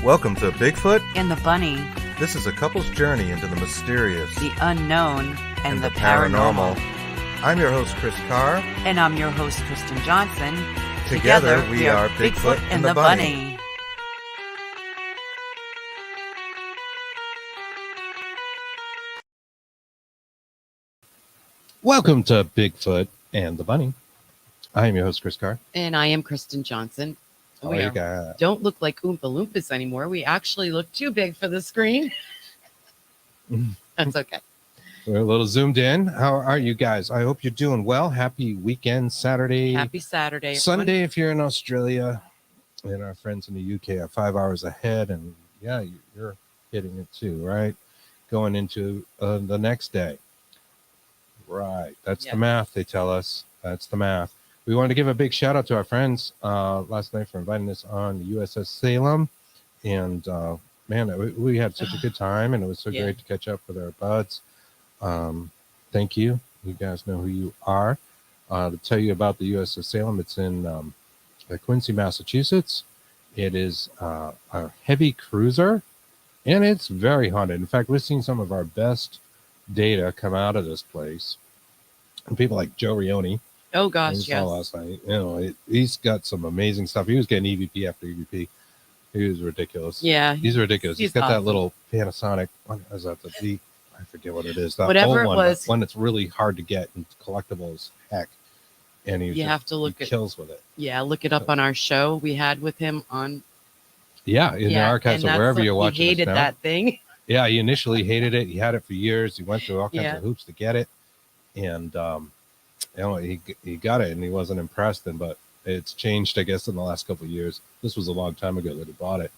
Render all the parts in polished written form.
Welcome to Bigfoot and the Bunny. This is a couple's journey into the mysterious, the unknown, and the paranormal. I'm your host, Chris Carr. And I'm your host, Kristen Johnson. Together we are Bigfoot and the Bunny. Welcome to Bigfoot and the Bunny. I am your host, Chris Carr. And I am Kristen Johnson. You got? Don't look like Oompa Loompas anymore. We actually look too big for the screen. That's okay. We're a little zoomed in. How are you guys? I hope you're doing well. Happy weekend, Saturday. Happy Saturday. Sunday if you're in Australia. And our friends in the UK are 5 hours ahead. And yeah, you're hitting it too, right? Going into the next day. Right. That's the math, they tell us. That's the math. We wanted to give a big shout out to our friends last night for inviting us on the USS Salem. And man, we had such a good time, and it was so great to catch up with our buds. Thank you. You guys know who you are. To tell you about the USS Salem, it's in Quincy, Massachusetts. It is a heavy cruiser, and it's very haunted. In fact, we're seeing some of our best data come out of this place. And people like Joe Rioni. Oh gosh, saw last night. You know, he's got some amazing stuff. He was getting EVP after EVP. He was ridiculous. Yeah, he's ridiculous. He's got awesome. that little Panasonic. What is that? I forget what it is. That Whatever old it was. One that's really hard to get and collectible as heck. And you have to look he at kills with it. Yeah, look it up on our show we had with him on. Yeah, in the archives or wherever you're watching. He hated that thing. Yeah, he initially hated it. He had it for years. He went through all kinds of hoops to get it, and you know, he got it, and he wasn't impressed. But it's changed, I guess, in the last couple of years. This was a long time ago that he bought it.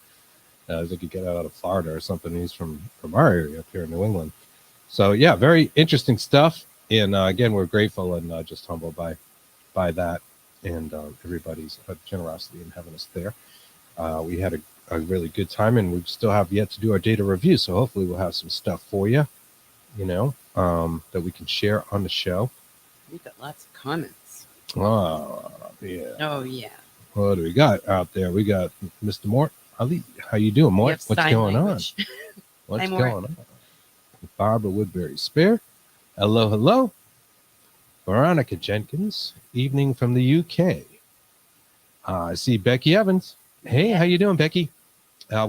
I think he got it out of Florida or something. He's from our area up here in New England. So yeah, very interesting stuff. And again, we're grateful and just humbled by that and everybody's generosity in having us there. We had a really good time, and we still have yet to do our data review. So hopefully we'll have some stuff for you, you know, that we can share on the show. We've got lots of comments. Oh, yeah. Oh, yeah. What do we got out there? We got Mr. Mort. Ali, how you doing, Mort? What's going on? What's going on? Barbara Woodbury Spear. Hello, hello. Veronica Jenkins. Evening from the UK. I see Becky Evans. Hey, how you doing, Becky?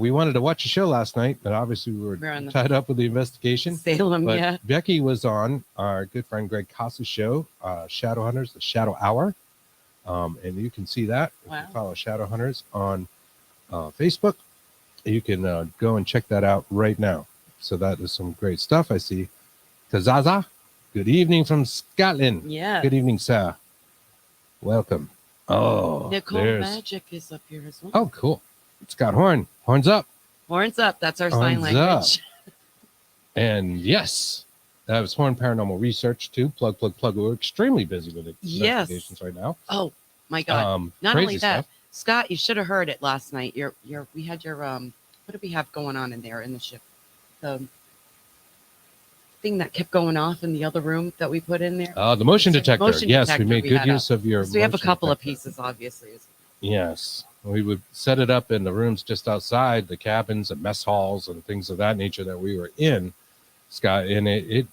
We wanted to watch a show last night, but obviously we were tied up with the investigation. Salem, but Becky was on our good friend Greg Casa's show, Shadow Hunters, the Shadow Hour. And you can see that. If you follow Shadow Hunters on Facebook, you can go and check that out right now. So that is some great stuff. I see Kazaza. Good evening from Scotland. Yeah. Good evening, sir. Welcome. Oh, Nicole Magic is up here as well. Oh, cool. Scott Horn. Horns up. Horns up. That's our sign language. And yes, that was Horn Paranormal Research too. Plug. We're extremely busy with investigations right now. Oh my God. Not only that, Scott, you should have heard it last night. We had your what did we have going on in there in the ship? The thing that kept going off in the other room that we put in there. The motion detector. Yes, we made good use of your. So we have a couple of pieces, obviously. Yes, we would set it up in the rooms just outside the cabins and mess halls and things of that nature that we were in, Scott. And it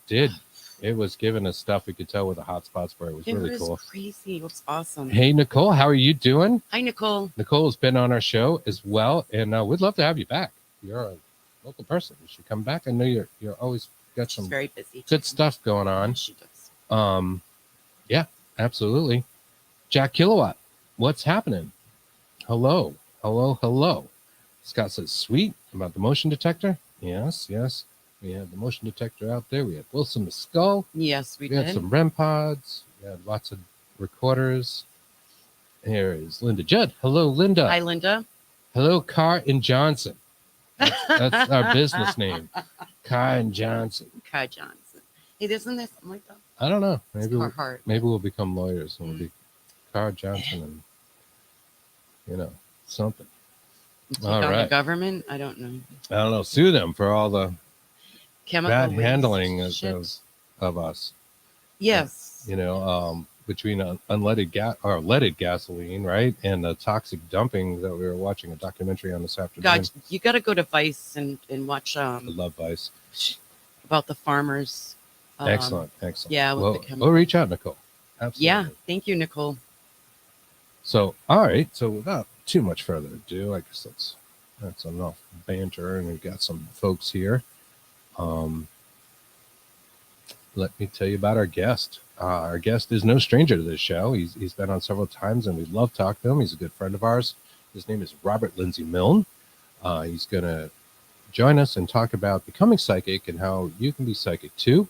was giving us stuff we could tell where the hot spots were. It was really cool. Crazy. It was awesome. Hey, Nicole, how are you doing? Hi, Nicole. Nicole's been on our show as well, and we'd love to have you back. You're a local person. You should come back. I know you're always got some very busy. Good stuff going on. She does. Yeah, absolutely. Jack Kilowatt, what's happening? Hello. Scott says, sweet, about the motion detector. Yes. We had the motion detector out there. We had Wilson the Skull. Yes, we did. We had some REM pods. We had lots of recorders. Here is Linda Judd. Hello, Linda. Hi, Linda. Hello, Carr and Johnson. That's our business name. Carr and Johnson. Carr Johnson. Hey, isn't there something like that? I don't know. Maybe we'll become lawyers and we'll be Carr Johnson and something. All right. The government? I don't know. Sue them for all the chemical bad handling of us. Yes. We between unleaded gas or leaded gasoline, right, and the toxic dumping that we were watching a documentary on this afternoon. God, you got to go to Vice and watch I love Vice. about the farmers. Excellent. Yeah, with the We'll chemicals. reach out, Nicole. Absolutely. Yeah, thank you, Nicole. So, all right. So, without too much further ado, I guess that's enough banter, and we've got some folks here. Let me tell you about our guest. Our guest is no stranger to this show. He's been on several times, and we love talking to him. He's a good friend of ours. His name is Robert Lindsy Milne. He's going to join us and talk about becoming psychic and how you can be psychic too.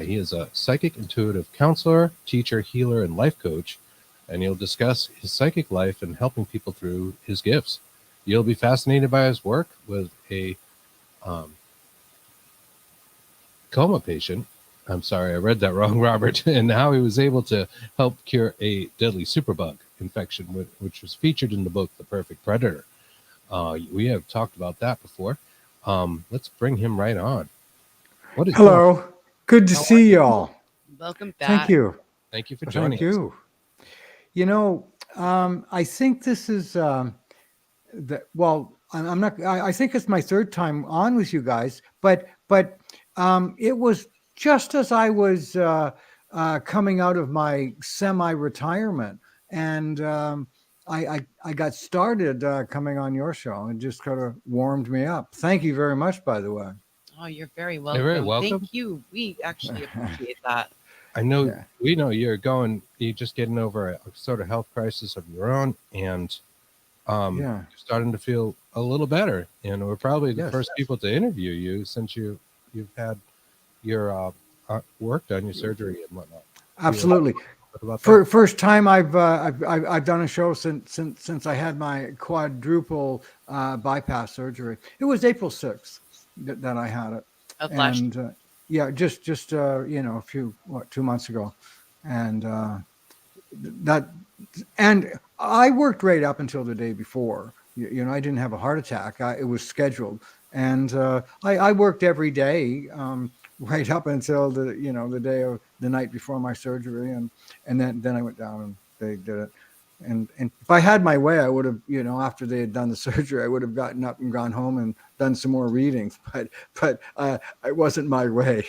He is a psychic intuitive counselor, teacher, healer, and life coach, and he'll discuss his psychic life and helping people through his gifts. You'll be fascinated by his work with a coma patient. I'm sorry, I read that wrong, Robert, and how he was able to help cure a deadly superbug infection, which was featured in the book, The Perfect Predator. We have talked about that before. Let's bring him right on. Hello. Good to see y'all. Welcome back. Thank you. Thank you for joining us. Thank you. You know, I think this is I'm not. I think it's my third time on with you guys, but it was just as I was coming out of my semi-retirement, and I got started coming on your show, and just kind of warmed me up. Thank you very much, by the way. Oh, you're very welcome. You're very welcome. Thank you. We actually appreciate that. I know we know you're just getting over a sort of health crisis of your own, and you're starting to feel a little better. And we're probably the first people to interview you since you've had your work done, your surgery and whatnot. Absolutely. First time I've done a show since I had my quadruple bypass surgery. It was April 6th that I had it. And just a few 2 months ago, and I worked right up until the day before. I didn't have a heart attack. It was scheduled, and I worked every day right up until the day of the night before my surgery, and then I went down and they did it. And if I had my way, I would have, after they had done the surgery, I would have gotten up and gone home and done some more readings. But it wasn't my way.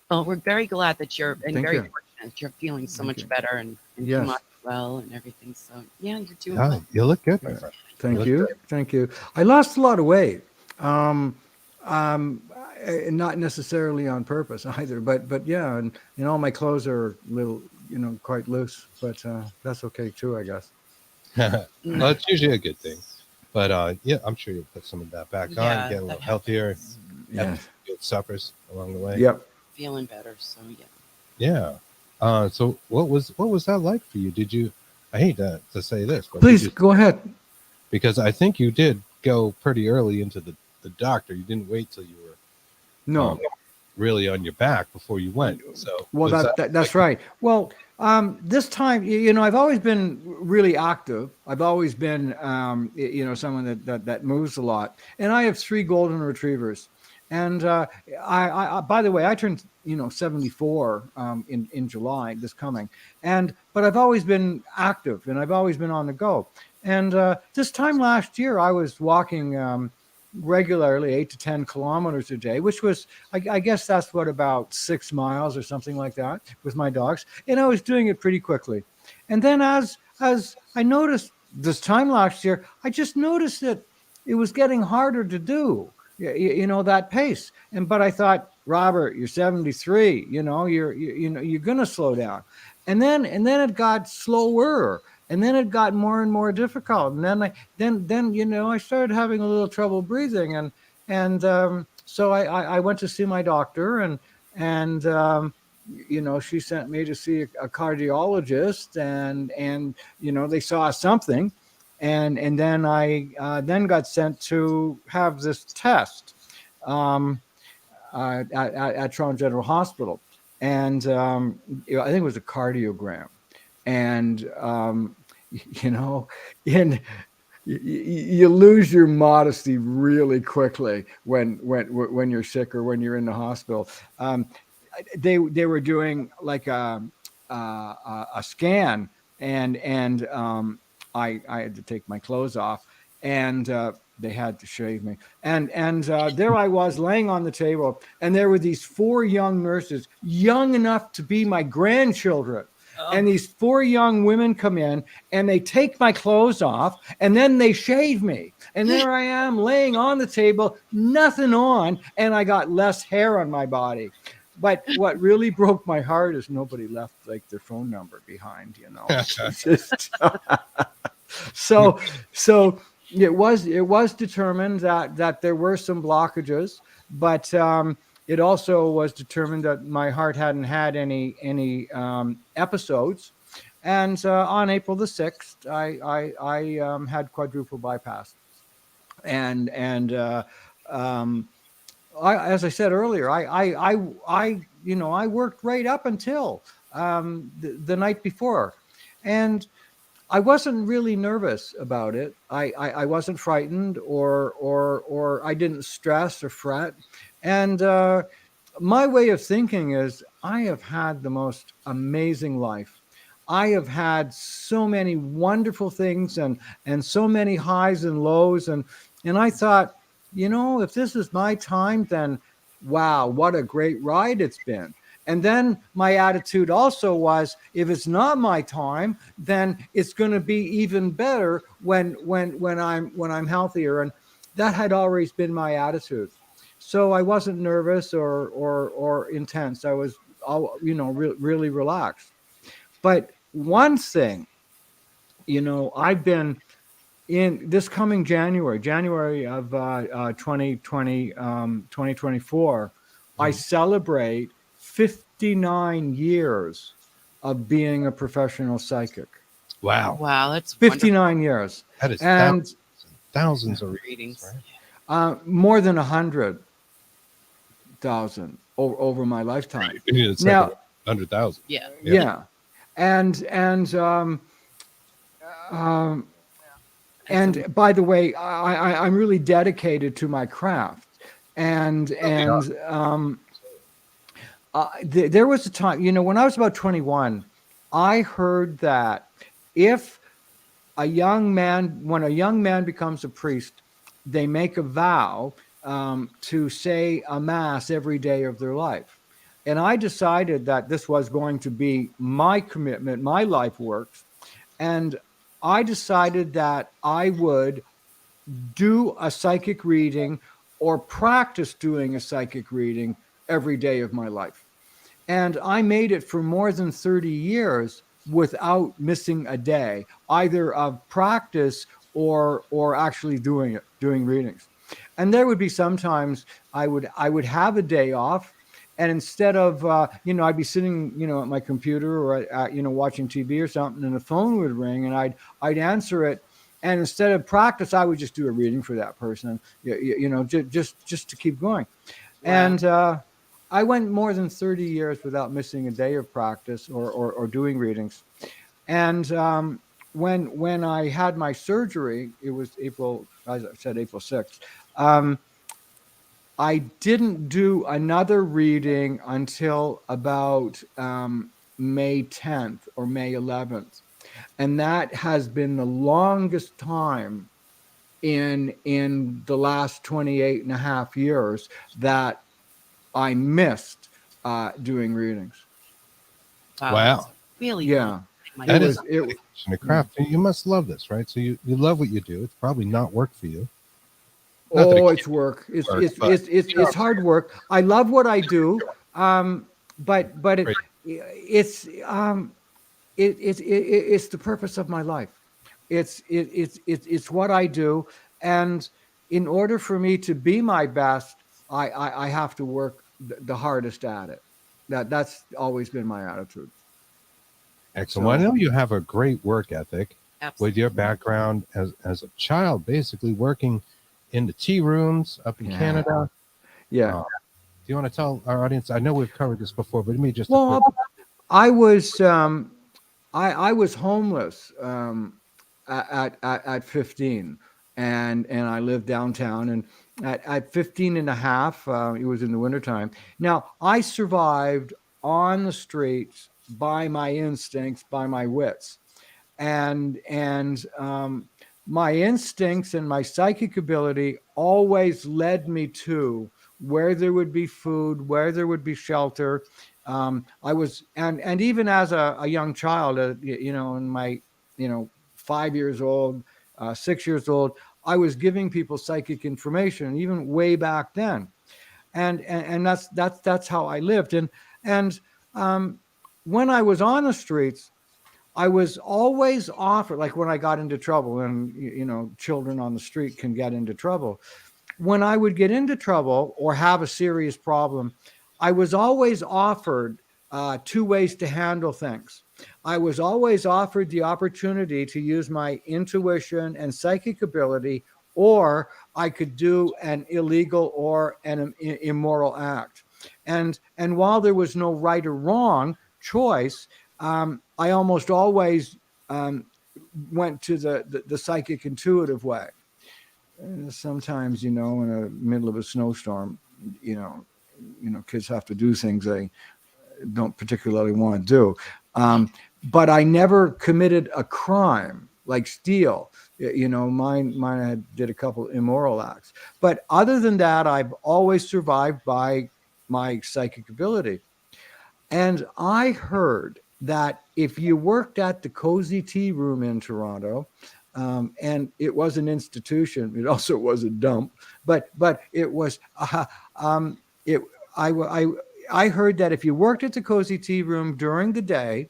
Well, we're very glad that you're fortunate. You're feeling so much better and yes. doing well and everything. So yeah, you're doing well. well. You look good, my friend. Thank you. I lost a lot of weight. Not necessarily on purpose either, but yeah, and all my clothes are a little, quite loose, but that's okay too, I guess. Well, it's usually a good thing, but I'm sure you'll put some of that back on, get a little healthier, have good suppers along the way. Yep. Feeling better, so yeah. So what was that like for you? Did you? I hate to say this, but please go ahead, because I think you did go pretty early into the doctor. You didn't wait till you were really on your back before you went. So that's right. Well, this time, I've always been really active. I've always been someone that moves a lot, and I have 3 golden retrievers. And I by the way, I turned 74 in July this coming, but I've always been active and I've always been on the go. And this time last year, I was walking regularly 8 to 10 kilometers a day, which was I guess that's about 6 miles or something like that with my dogs, and I was doing it pretty quickly. And then as I noticed this time last year, I just noticed that it was getting harder to do. That pace. But I thought, Robert, you're 73. You're gonna slow down. And then it got slower, and then it got more and more difficult. And then I started having a little trouble breathing, and so I went to see my doctor, and she sent me to see a cardiologist, and they saw something. And then I got sent to have this test at Toronto General Hospital, and I think it was a cardiogram, and you lose your modesty really quickly when you're sick or when you're in the hospital. they were doing like a scan, and I had to take my clothes off, and they had to shave me, and there I was laying on the table, and there were these 4 young nurses, young enough to be my grandchildren. And these 4 young women come in and they take my clothes off and then they shave me. And there I am laying on the table, nothing on, and I got less hair on my body. But what really broke my heart is nobody left like their phone number behind, you know. So it was determined that there were some blockages, but it also was determined that my heart hadn't had any episodes. And on April the 6th, I had quadruple bypass. And as I said earlier, I worked right up until the night before, and I wasn't really nervous about it. I wasn't frightened or I didn't stress or fret. And my way of thinking is I have had the most amazing life. I have had so many wonderful things and so many highs and lows. And I thought, you know, if this is my time, then wow, what a great ride it's been. And then my attitude also was, if it's not my time, then it's going to be even better when I'm healthier. And that had always been my attitude. So I wasn't nervous or intense. I was, really relaxed. But one thing, I've been in this coming January of 2024, I celebrate 59 years of being a professional psychic. Wow. Wow, that's 59 wonderful. years. That is And thousands of readings, right? more than 100,000 over my lifetime. You need to Now, 100,000. Yeah. yeah. And by the way, I'm really dedicated to my craft. And there was a time, when I was about 21, I heard that when a young man becomes a priest, they make a vow to say a mass every day of their life. And I decided that this was going to be my commitment, my life works. And I decided that I would do a psychic reading or practice doing a psychic reading every day of my life. And I made it for more than 30 years without missing a day, either of practice or actually doing readings. And there would be sometimes I would have a day off, and instead of I'd be sitting at my computer or watching TV or something, and the phone would ring, and I'd answer it, and instead of practice, I would just do a reading for that person, just to keep going. Wow. And I went more than 30 years without missing a day of practice or doing readings. And when I had my surgery, it was April 6th. I didn't do another reading until about May 10th or May 11th. And that has been the longest time in the last 28 and a half years that I missed doing readings. Wow. Really? Yeah. That is a craft. You must love this, right? So you love what you do. It's probably not work for you. It's work. It's hard work. I love what I do, but it's the purpose of my life. It's what I do, and in order for me to be my best, I have to work the hardest at it. That's always been my attitude. Excellent. Well, I know you have a great work ethic. Absolutely. With your background as a child, basically working in the tea rooms up in Canada. Yeah. Do you want to tell our audience? I know we've covered this before, but let me just. I was homeless at 15, and I lived downtown, at 15 and a half. It was in the wintertime. Now, I survived on the streets by my instincts, by my wits. And my instincts and my psychic ability always led me to where there would be food, where there would be shelter. I was, and even as a young child, in my, 5 years old, 6 years old, I was giving people psychic information, even way back then, and that's how I lived. And when I was on the streets, I was always offered, like when I got into trouble, and children on the street can get into trouble. When I would get into trouble or have a serious problem, I was always offered two ways to handle things. I was always offered the opportunity to use my intuition and psychic ability, or I could do an illegal or an immoral act. And while there was no right or wrong choice, I almost always went to the psychic intuitive way. Sometimes, in the middle of a snowstorm, kids have to do things they don't particularly want to do. But I never committed a crime like steal. Mine did a couple immoral acts. But other than that, I've always survived by my psychic ability. And I heard that if you worked at the Cozy Tea Room in Toronto, and it was an institution, it also was a dump, but it was, I heard that if you worked at the Cozy Tea Room during the day,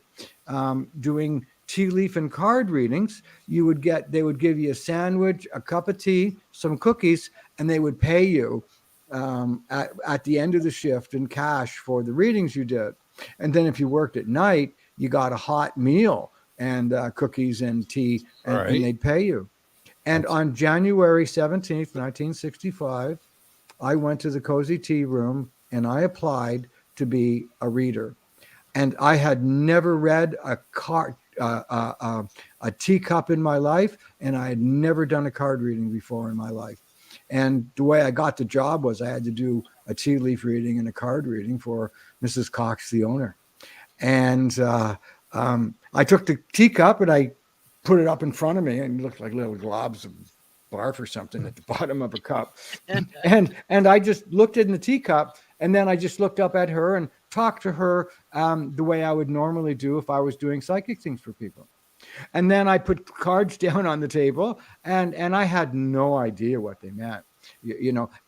doing tea leaf and card readings, they would give you a sandwich, a cup of tea, some cookies, and they would pay you at the end of the shift in cash for the readings you did. And then if you worked at night, you got a hot meal and cookies and tea, and they'd pay you. And on January 17th, 1965, I went to the Cozy Tea Room and I applied to be a reader. And I had never read a teacup in my life, and I had never done a card reading before in my life. And the way I got the job was I had to do a tea leaf reading and a card reading for Mrs. Cox, the owner. And I took the teacup and I put it up in front of me, and it looked like little globs of barf or something at the bottom of a cup. And I just looked in the teacup, and then I just looked up at her and talked to her the way I would normally do if I was doing psychic things for people. And then I put cards down on the table, and I had no idea what they meant,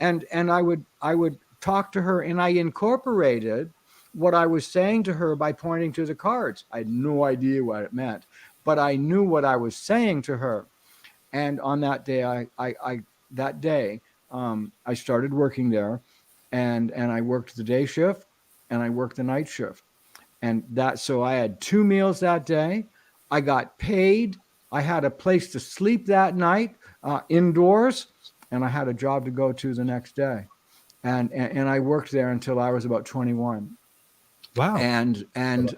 and I would talk to her, and I incorporated what I was saying to her by pointing to the cards. I had no idea what it meant, but I knew what I was saying to her. And on that day, I started working there, and I worked the day shift and I worked the night shift. So I had 2 meals that day. I got paid. I had a place to sleep that night indoors, and I had a job to go to the next day. And I worked there until I was about 21. Wow. And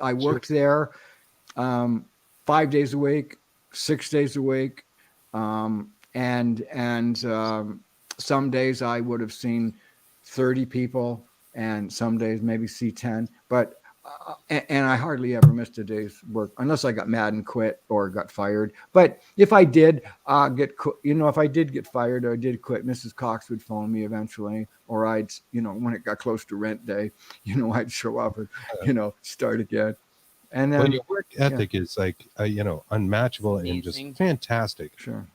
I worked there 5 days a week, 6 days a week. And some days I would have seen 30 people, and some days maybe see 10, but and I hardly ever missed a day's work unless I got mad and quit or got fired. But if I did if I did get fired or I did quit, Mrs. Cox would phone me eventually, or I'd, when it got close to rent day, I'd show up and, start again. And then your work ethic is like, unmatchable and just fantastic. Sure.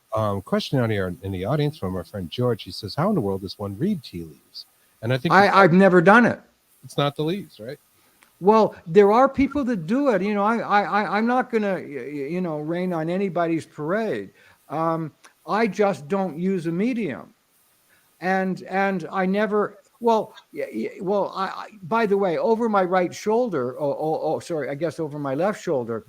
Question out here in the audience from our friend George. He says, how in the world does one read tea leaves? And I think I've never done it. It's not the leaves, right? Well, there are people that do it. I'm not going to, rain on anybody's parade. I just don't use a medium. And I never, by the way, over my right shoulder, I guess over my left shoulder,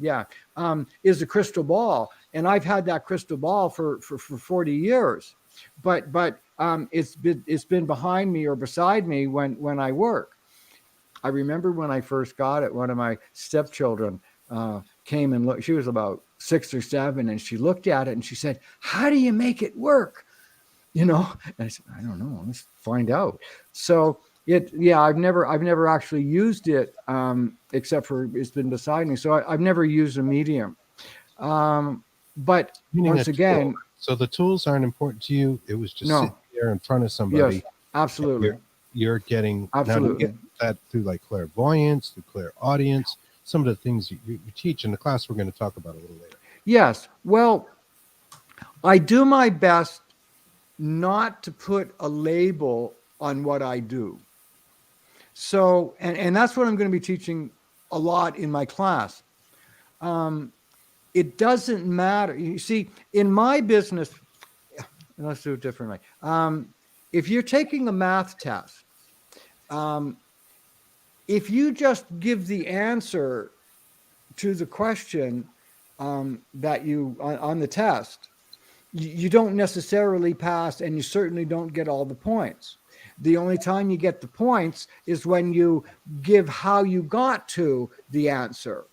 is a crystal ball. And I've had that crystal ball for 40 years. But it's been behind me or beside me when I work. I remember when I first got it, one of my stepchildren came and looked. She was about 6 or 7, and she looked at it and she said, "How do you make it work?" And I said, I don't know. Let's find out. So I've never actually used it, except for it's been beside me. So I've never used a medium. But Meaning once a again, tool. So the tools aren't important to you. It was just no. sitting there in front of somebody. Yes, absolutely. You're getting Absolutely. Now, you get that through like clairvoyance, through clairaudience, some of the things you teach in the class we're going to talk about a little later. Yes. Well, I do my best not to put a label on what I do. So, and that's what I'm going to be teaching a lot in my class. It doesn't matter. You see, in my business, let's do it differently. If you're taking a math test, if you just give the answer to the question that you on the test, you don't necessarily pass, and you certainly don't get all the points. The only time you get the points is when you give how you got to the answer.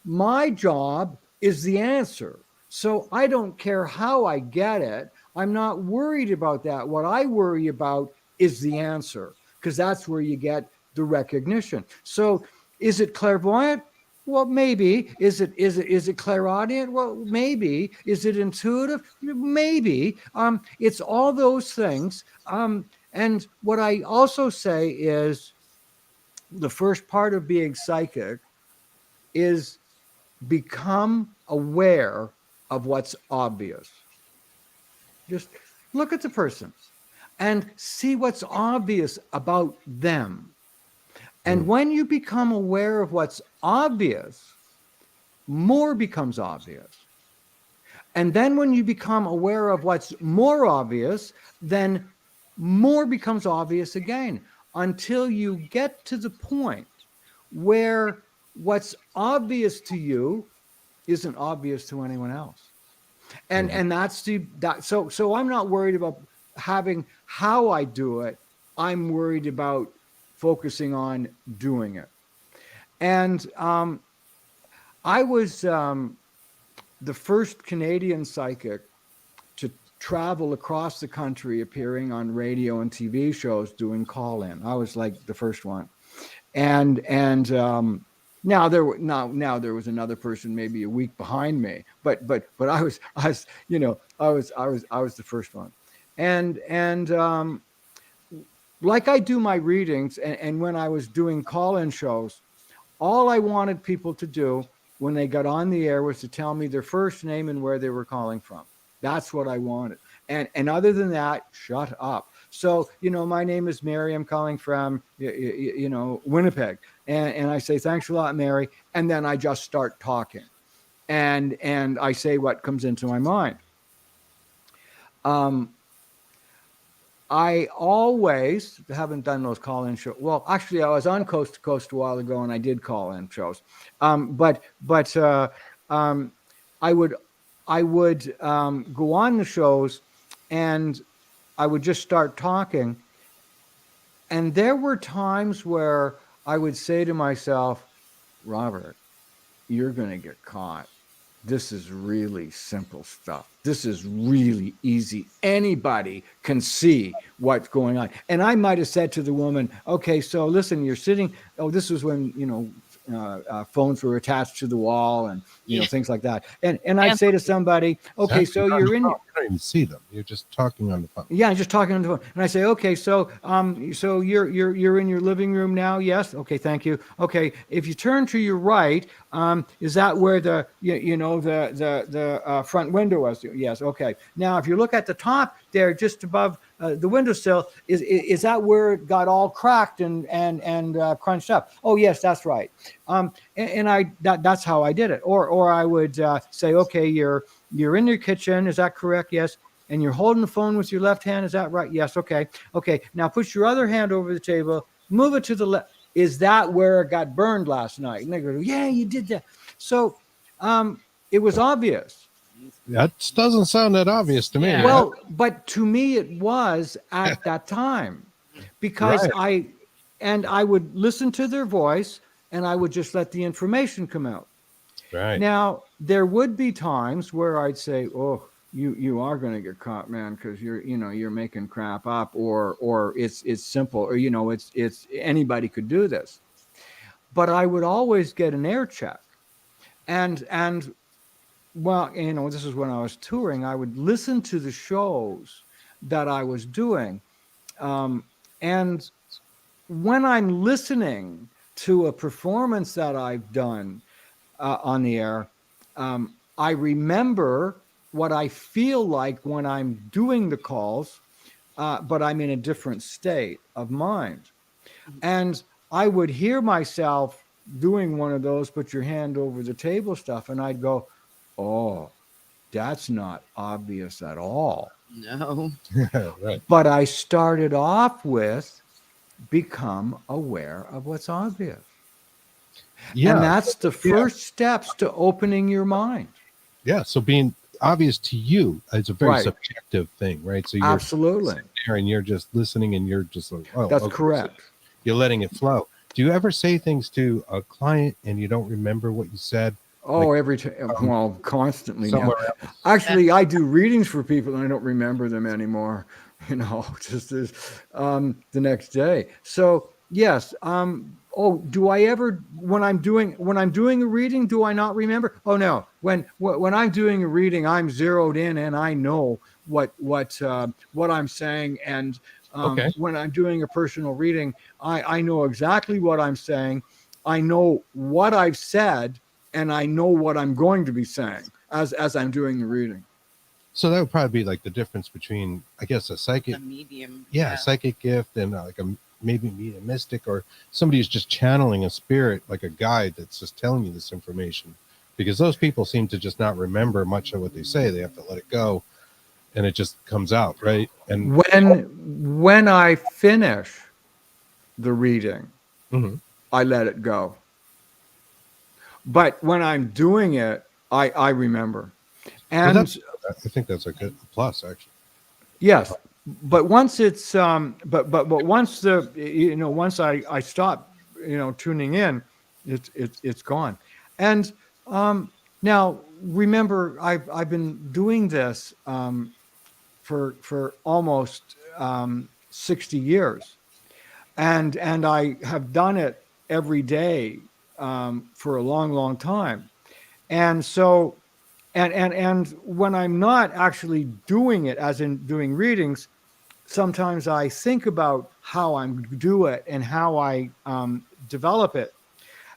My job is the answer. So I don't care how I get it. I'm not worried about that. What I worry about is the answer, because that's where you get the recognition. So is it clairvoyant? Well, maybe. Is it clairaudient? Well, maybe. Is it intuitive? Maybe. It's all those things. And what I also say is the first part of being psychic is become aware of what's obvious. Just look at the person and see what's obvious about them. And when you become aware of what's obvious, more becomes obvious. And then when you become aware of what's more obvious, then more becomes obvious again, until you get to the point where what's obvious to you isn't obvious to anyone else. And that's so I'm not worried about having how I do it. I'm worried about focusing on doing it. And I was the first Canadian psychic to travel across the country, appearing on radio and TV shows, doing call-in. I was like the first one. And now there was another person maybe a week behind me, but I was the first one. And like I do my readings, and when I was doing call-in shows, all I wanted people to do when they got on the air was to tell me their first name and where they were calling from. That's what I wanted. And other than that, shut up. So, my name is Mary. I'm calling from, Winnipeg. And I say, thanks a lot, Mary. And then I just start talking. And I say what comes into my mind. I always haven't done those call-in shows. Well, actually, I was on Coast to Coast a while ago, and I did call-in shows. But I would go on the shows, and I would just start talking. And there were times where I would say to myself, Robert, you're going to get caught. This is really simple stuff. This is really easy. Anybody can see what's going on. And I might have said to the woman, okay, so listen, you're sitting. Oh, this was when, phones were attached to the wall and, things like that. And I'd say to somebody, okay, so you're in. You don't even see them. You're just talking on the phone. Yeah, just talking on the phone. And I say, okay, so you're in your living room now? Yes. Okay, thank you. Okay, if you turn to your right, is that where the front window was? Yes. Okay. Now, if you look at the top there, just above the windowsill, is that where it got all cracked and crunched up? Oh, yes, that's right. That's how I did it. Or I would say, okay, you're in your kitchen. Is that correct? Yes. And you're holding the phone with your left hand. Is that right? Yes. Okay. Okay. Now put your other hand over the table. Move it to the left. Is that where it got burned last night? And they go, yeah, you did that. So it was obvious. That doesn't sound that obvious to me. Yeah. Well, but to me it was at that time, because Right. I would listen to their voice and I would just let the information come out. Right. Now, there would be times where I'd say, oh, you are going to get caught, man, because you're making crap up, or it's simple, or it's anybody could do this. But I would always get an air check, and well, this is when I was touring. I would listen to the shows that I was doing, and when I'm listening to a performance that I've done on the air, I remember what I feel like when I'm doing the calls, but I'm in a different state of mind. And I would hear myself doing one of those put your hand over the table stuff, and I'd go, oh, that's not obvious at all. No. Right. But I started off with become aware of what's obvious. Yeah. And that's the first steps to opening your mind. Yeah. So being obvious to you is a very Right. subjective thing, right? So you're Absolutely. sitting there and you're just listening and you're just like, oh, That's okay, correct. so you're letting it flow. Do you ever say things to a client and you don't remember what you said? Oh, Like, every time. Well, constantly now. somewhere else? Actually, I do readings for people and I don't remember them anymore. Just as the next day. So yes. Do I ever, when I'm doing a reading, do I not remember? Oh no. When I'm doing a reading, I'm zeroed in and I know what I'm saying. And Okay. when I'm doing a personal reading, I know exactly what I'm saying. I know what I've said, and I know what I'm going to be saying as I'm doing the reading. So that would probably be like the difference between, I guess, a psychic, The medium. a psychic gift, and like maybe a mystic, or somebody who's just channeling a spirit, like a guide that's just telling you this information. Because those people seem to just not remember much of what they say. They have to let it go, and it just comes out, right? And When I finish the reading, Mhm. I let it go. But when I'm doing it, I remember. And I think that's a good plus, actually. yes, but once it's but once once I stop tuning in, it's gone. And now remember, I've been doing this for almost 60 years, and I have done it every day for a long time. And so and when I'm not actually doing it, as in doing readings, sometimes I think about how I'm do it and how I develop it.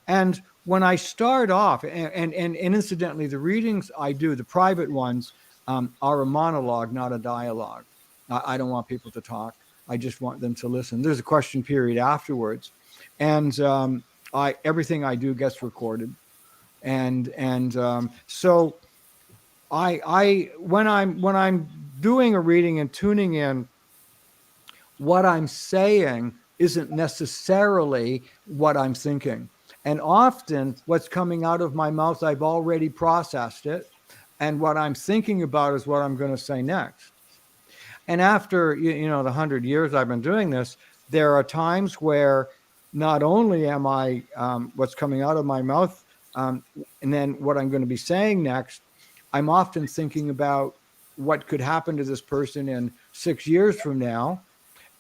And when I start off, and incidentally, the readings I do, the private ones, are a monologue, not a dialogue. I don't want people to talk. I just want them to listen. There's a question period afterwards, and everything I do gets recorded, and so when I'm doing a reading and tuning in, what I'm saying isn't necessarily what I'm thinking. And often what's coming out of my mouth, I've already processed it. And what I'm thinking about is what I'm going to say next. And after, the 100 years I've been doing this, there are times where not only am I what's coming out of my mouth and then what I'm going to be saying next, I'm often thinking about what could happen to this person in 6 years from now.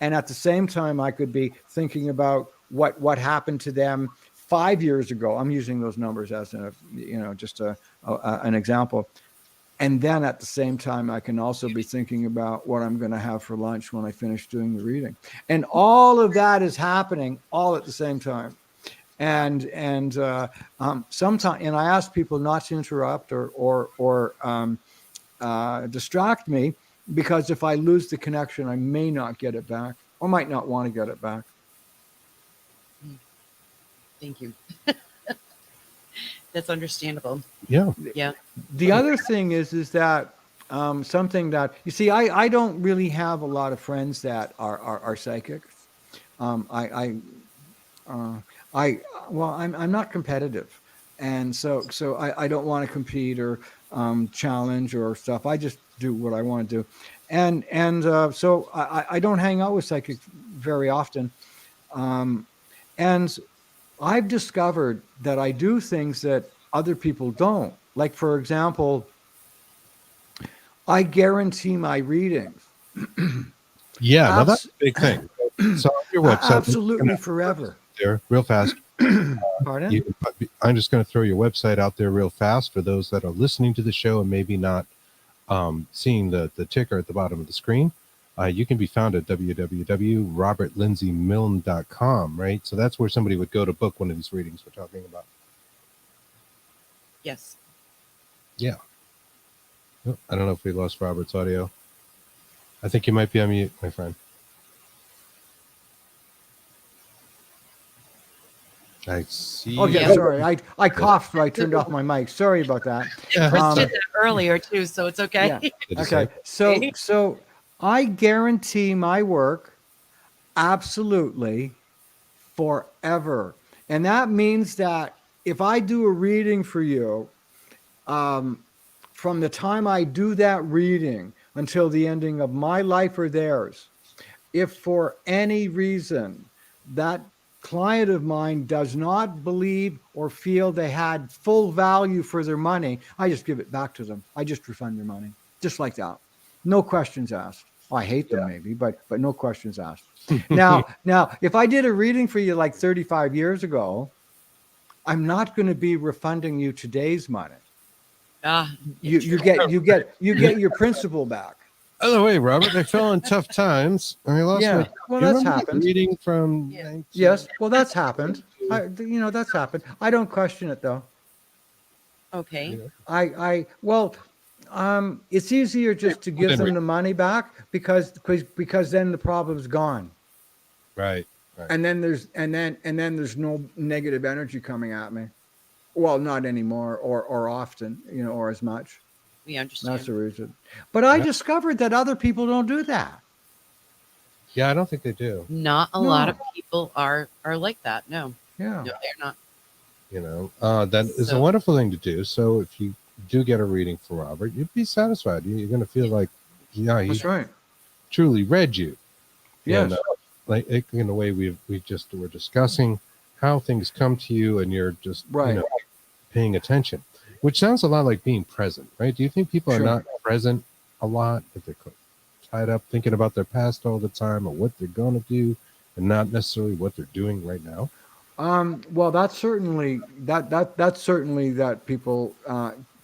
And at the same time, I could be thinking about what happened to them 5 years ago. I'm using those numbers as just an example. And then at the same time, I can also be thinking about what I'm going to have for lunch when I finish doing the reading. And all of that is happening all at the same time. And sometimes, and I ask people not to interrupt or distract me, because if I lose the connection, I may not get it back, or might not want to get it back. Thank you. That's understandable. Yeah. Yeah. The other thing is that something that you see, I don't really have a lot of friends that are psychics. I'm not competitive, and so I don't want to compete or challenge or stuff. I just do what I want to do, and so I don't hang out with psychics very often, and I've discovered that I do things that other people don't. Like, for example, I guarantee my readings. Yeah, now that's a big thing. So on your website, absolutely forever. There, real fast. Pardon? I'm just going to throw your website out there real fast for those that are listening to the show and maybe not seeing the ticker at the bottom of the screen. You can be found at www.robertlindsymilne.com, right? So that's where somebody would go to book one of these readings we're talking about. Yes. Yeah. Oh, I don't know if we lost Robert's audio. I think you might be on mute, my friend. I see. Oh, yeah, sorry. I coughed, so I turned off my mic. Sorry about that. Chris did that earlier, too, so it's okay. Yeah. Okay. So I guarantee my work absolutely forever. And that means that if I do a reading for you, from the time I do that reading until the ending of my life or theirs, if for any reason that client of mine does not believe or feel they had full value for their money, I just give it back to them. I just refund their money, just like that. No questions asked. I hate them maybe, but no questions asked. Now, if I did a reading for you like 35 years ago, I'm not going to be refunding you today's money. You get your principal back. By the way, Robert, I fell in tough times. I lost my. Well, that's happened. Reading from. Yes. Well, that's happened. That's happened. I don't question it though. Okay. It's easier just to give them the money back because then the problem's gone. Right. And then there's no negative energy coming at me. Well, not anymore or often, or as much. We understand. That's the reason. But I discovered that other people don't do that. Yeah, I don't think they do. Not a lot of people are like that. No. Yeah. No, they're not. That is a wonderful thing to do. So if you do get a reading for Robert, you'd be satisfied. You're going to feel like, that's right. Truly read you. Yes. And, like in a way we're discussing how things come to you, and you're just paying attention, which sounds a lot like being present, right? Do you think people are not present a lot, if they're tied up thinking about their past all the time or what they're going to do, and not necessarily what they're doing right now? Well, that's certainly that people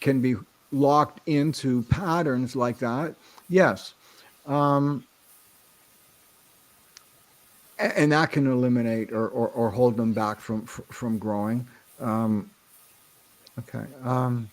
can be locked into patterns like that. Yes. And that can eliminate or hold them back from growing. Okay. Do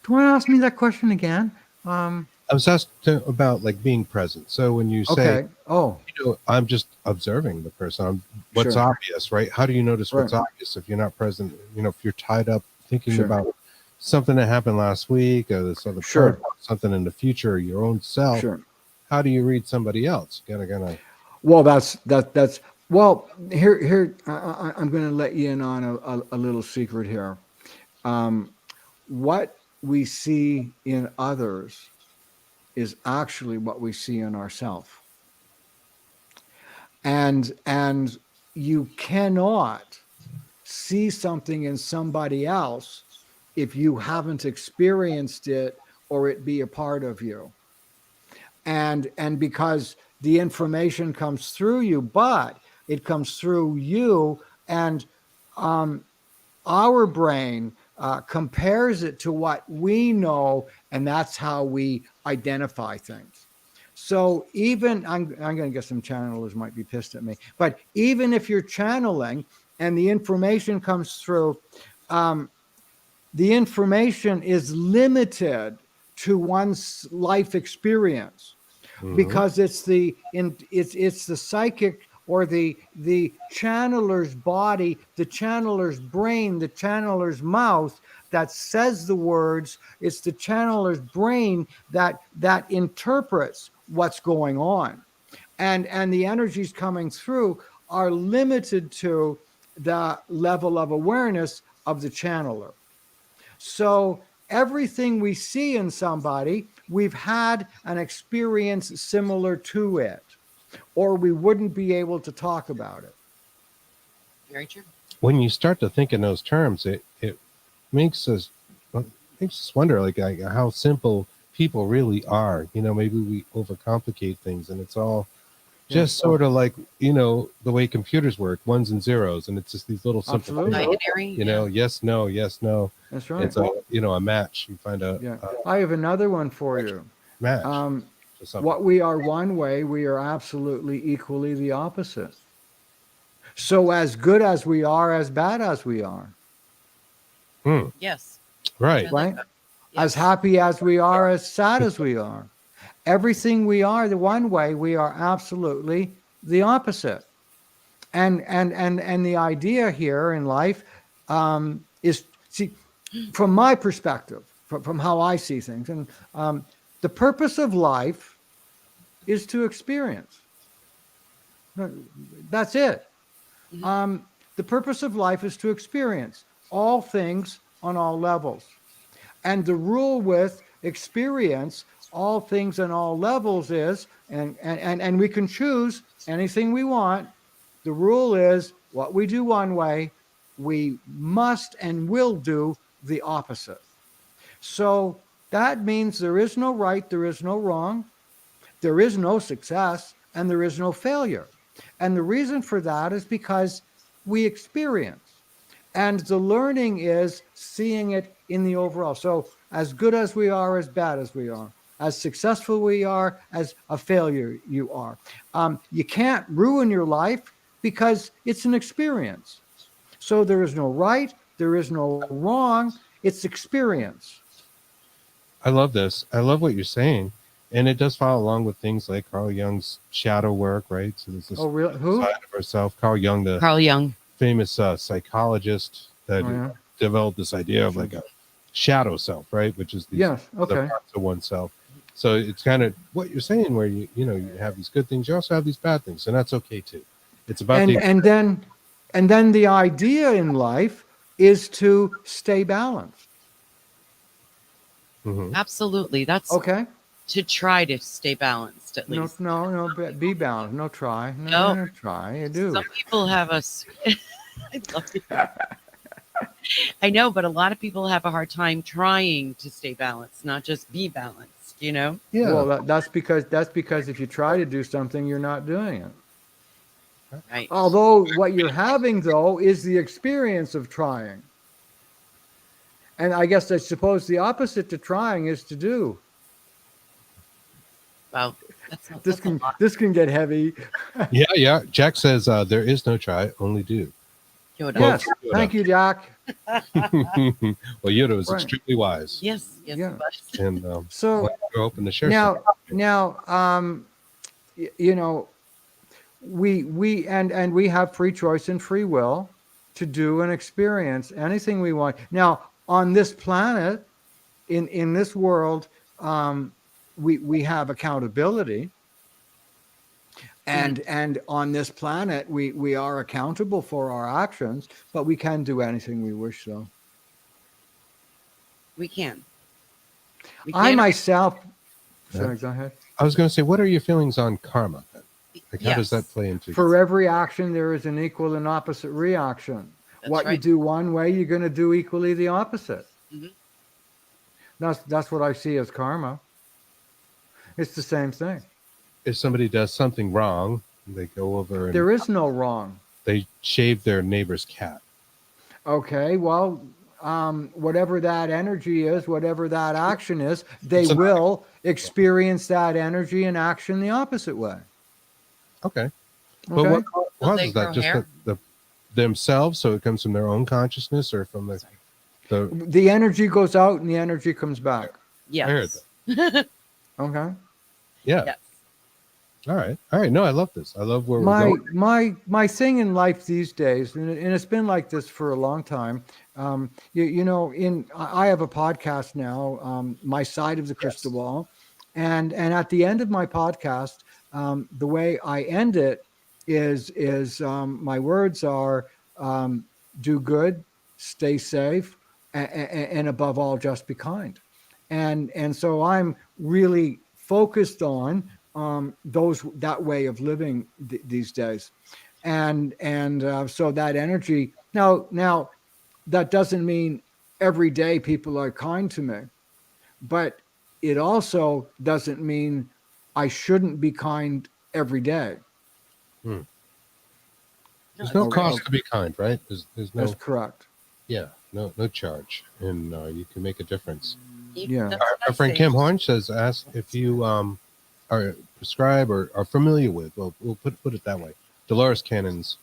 you want to ask me that question again? I was asked about like being present. So when you say, I'm just observing the person, what's obvious, right? How do you notice what's obvious if you're not present? If you're tied up thinking about something that happened last week or this other part, something in the future, your own self. How do you read somebody else? Gotta. Well, that's well. Here, I'm going to let you in on a little secret here. What we see in others is actually what we see in ourselves, and you cannot see something in somebody else if you haven't experienced it or it be a part of you, and because the information comes through you, but it comes through you, and our brain compares it to what we know, and that's how we identify things. So even, I'm going to get some channelers might be pissed at me, but even if you're channeling and the information comes through, the information is limited to one's life experience. Because it's the psychic or the channeler's body, the channeler's brain, the channeler's mouth that says the words. It's the channeler's brain that interprets what's going on, and the energies coming through are limited to the level of awareness of the channeler. So everything we see in somebody, we've had an experience similar to it, or we wouldn't be able to talk about it. Very true. When you start to think in those terms, it makes us wonder, like how simple people really are. Maybe we overcomplicate things, and it's all just sort of like, the way computers work, ones and zeros, and it's just these little simple things. Binary, yes, no, yes, no. That's right. It's a match. You find a I have another one for you. match. What we are one way, we are absolutely equally the opposite. So as good as we are, as bad as we are. Yes. Right. Right? Yes. As happy as we are, as sad as we are. Everything we are the one way, we are absolutely the opposite. And the idea here in life is, see, from my perspective, from how I see things, and the purpose of life is to experience. That's it. The purpose of life is to experience all things on all levels. And the rule with experience all things on all levels is, and we can choose anything we want. The rule is, what we do one way, we must and will do the opposite. So that means there is no right, there is no wrong, there is no success, and there is no failure. And the reason for that is because we experience. And the learning is seeing it in the overall. So as good as we are, as bad as we are, as successful we are, as a failure you are. You can't ruin your life because it's an experience. So there is no right, there is no wrong, it's experience. I love this. I love what you're saying. And it does follow along with things like Carl Jung's shadow work, right? So there's this really? Who? side of ourselves. Carl Jung, famous psychologist that developed this idea of like a shadow self, right? Which is the parts of oneself. So it's kind of what you're saying, where you have these good things, you also have these bad things, and that's okay too. It's about and then the idea in life is to stay balanced. Absolutely. That's okay. To try to stay balanced, at least. No, be balanced. No, try. No, try. You do. Some people have us. I love you. I know, but a lot of people have a hard time trying to stay balanced, not just be balanced. Yeah. Well, that's because if you try to do something, you're not doing it. Right. Although what you're having though is the experience of trying. And I guess I suppose the opposite to trying is to do. Wow. This can get heavy. Yeah. Jack says there is no try, only do. Yoda. Yes. Thank you, Jack. Well, Yoda was extremely wise. Yes. And so we're open to share. Now, we have free choice and free will to do and experience anything we want. Now, on this planet, in this world, we have accountability. And on this planet, we are accountable for our actions, but we can do anything we wish, though. We can. I myself... Sorry, go ahead. I was going to say, what are your feelings on karma? Like, how does that play into... For every action, there is an equal and opposite reaction. What you do one way, you're going to do equally the opposite. That's what I see as karma. It's the same thing. If somebody does something wrong, they go over and... There is no wrong. They shave their neighbor's cat. Okay, well, whatever that energy is, whatever that action is, they will experience that energy and action the opposite way. Okay. But what causes that? Just themselves? So it comes from their own consciousness, or from the energy goes out and the energy comes back. Yes. Okay. Yeah. Yes. All right. No, I love this. I love where we're going. My thing in life these days, and it's been like this for a long time. I have a podcast now, My Side of the Crystal Ball, and at the end of my podcast, the way I end it is my words are do good, stay safe, and above all, just be kind. And so I'm really focused on that way of living these days, and so that energy. Now that doesn't mean every day people are kind to me, but it also doesn't mean I shouldn't be kind every day. There's no cost to be kind, right? There's no. That's correct. Yeah, no charge, and you can make a difference. Yeah. Our friend Kim Horn says, ask if you are prescribed or are familiar with. Well, we'll put it that way. Dolores Cannon's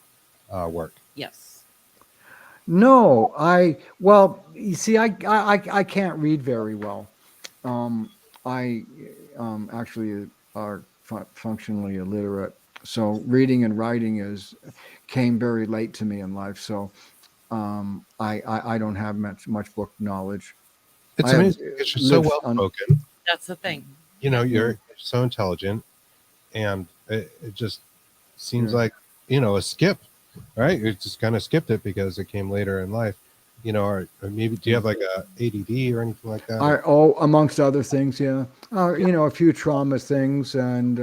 work. Yes. No, well, you see, I can't read very well. I actually are functionally illiterate, so reading and writing came very late to me in life. So I don't have much book knowledge. It's amazing because you're so well spoken. That's the thing. You know, you're so intelligent, and it just seems like, you know, a skip, right? You just kind of skipped it because it came later in life. You know, or maybe do you have like a ADD or anything like that? Amongst other things, yeah. You know, a few trauma things and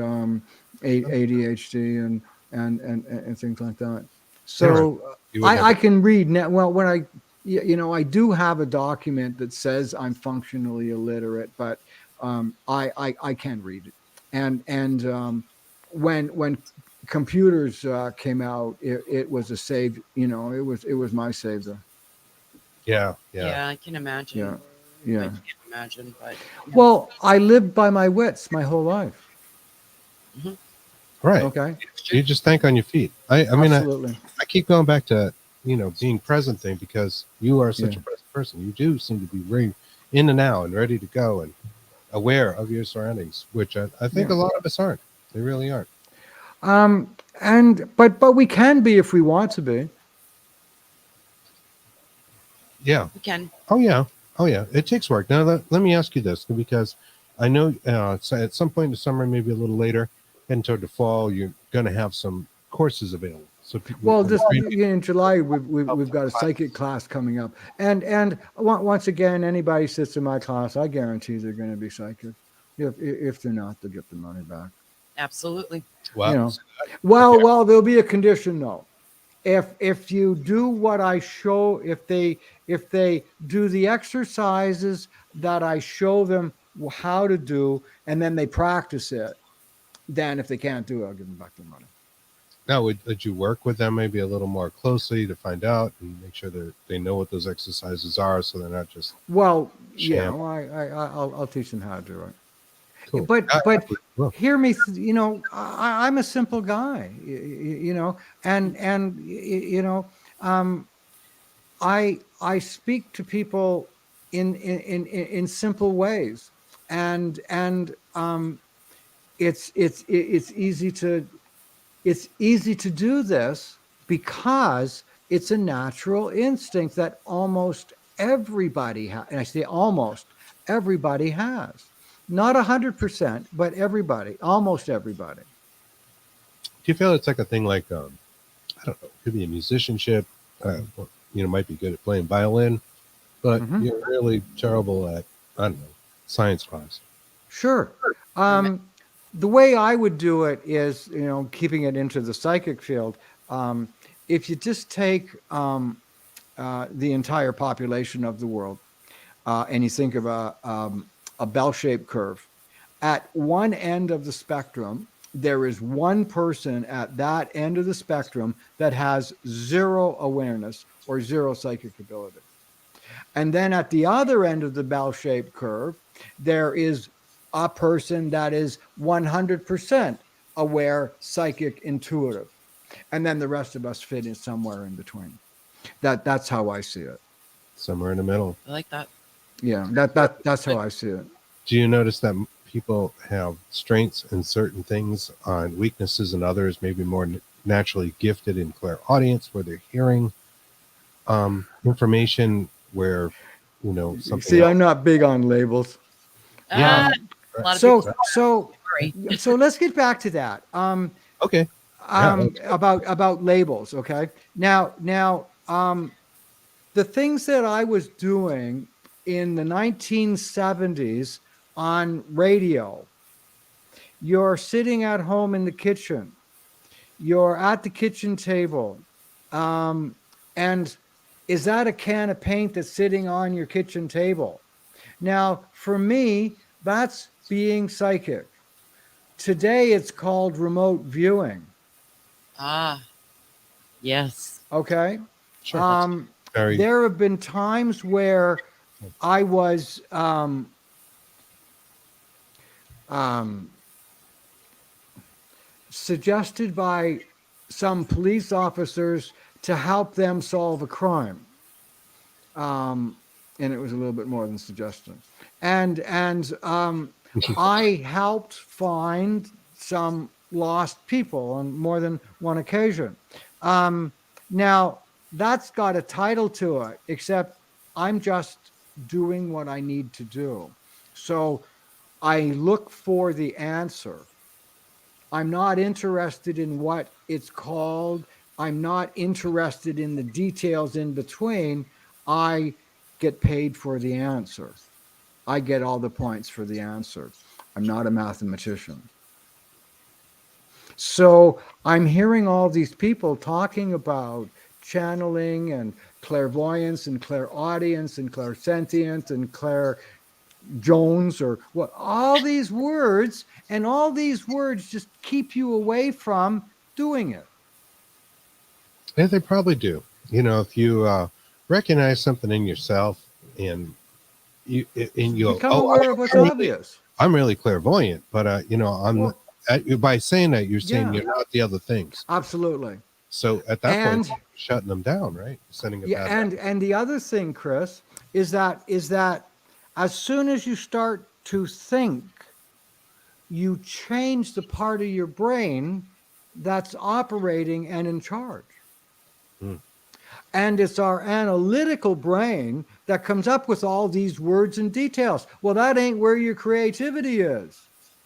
ADHD and things like that. So I can read now. Well, when I do have a document that says I'm functionally illiterate, but I can read it. And when computers came out, it was a save. You know, it was my savior. Yeah. I can imagine. Yeah. I can't imagine, but well, I lived by my wits my whole life. Mm-hmm. Right. Okay. You just think on your feet. I mean, absolutely. I keep going back to, you know, being present thing because you are such a present person. You do seem to be very in and out and ready to go and aware of your surroundings, which I think a lot of us aren't. They really aren't. But we can be if we want to be. Yeah. we can. Oh yeah. It takes work. Now let me ask you this, because I know so at some point in the summer, maybe a little later, heading toward the fall, you're going to have some courses available. So in July we've got a psychic class coming up, and once again, anybody sits in my class, I guarantee they're going to be psychic. If they're not, they'll get the money back. Absolutely. Wow. You know. Well, there'll be a condition though. If you do what I show, if they do the exercises that I show them how to do, and then they practice it, then if they can't do it, I'll give them back their money. Now, would you work with them maybe a little more closely to find out and make sure that they know what those exercises are, so they're not just I'll teach them how to do it. cool. But hear me, you know, I'm a simple guy, you know, and you know, I speak to people in simple ways, and it's easy to do this because it's a natural instinct that almost everybody has, and I say almost everybody has. Not 100%, but everybody, almost everybody. Do you feel it's like a thing like, I don't know, it could be a musicianship, you know, might be good at playing violin, but you're really terrible at, I don't know, science class. Sure. The way I would do it is, you know, keeping it into the psychic field. If you just take the entire population of the world and you think of a bell-shaped curve. At one end of the spectrum, there is one person at that end of the spectrum that has zero awareness or zero psychic ability. And then at the other end of the bell-shaped curve, there is a person that is 100% aware, psychic, intuitive. And then the rest of us fit in somewhere in between. That's how I see it. Somewhere in the middle. I like that. Yeah, that's how I see it. Do you notice that people have strengths in certain things and weaknesses in others, maybe more naturally gifted in clairaudience, where they're hearing information where, you know, something see, else. I'm not big on labels. Yeah. So let's get back to that. Okay. About labels. Okay. Now, the things that I was doing in the 1970s on radio, you're sitting at home in the kitchen, you're at the kitchen table, and is that a can of paint that's sitting on your kitchen table? Now, for me, That's being psychic. Today it's called remote viewing. Ah, yes. Okay. Sure. There have been times where I was suggested by some police officers to help them solve a crime. And it was a little bit more than suggestion. And I helped find some lost people on more than one occasion. Now, that's got a title to it, except I'm just doing what I need to do. So I look for the answer. I'm not interested in what it's called. I'm not interested in the details in between. I get paid for the answer. I get all the points for the answer. I'm not a mathematician. So I'm hearing all these people talking about channeling and clairvoyance and clairaudience and clairsentience and Claire Jones or what, all these words, and all these words just keep you away from doing it. Yeah, they probably do. If you recognize something in yourself and you become aware of what's obvious. I'm really clairvoyant, but by saying that, you're saying you're not the other things. Absolutely. So at that point, you're shutting them down, right? Sending it back. And the other thing, Chris, is that as soon as you start to think, you change the part of your brain that's operating and in charge. And it's our analytical brain that comes up with all these words and details. Well, that ain't where your creativity is.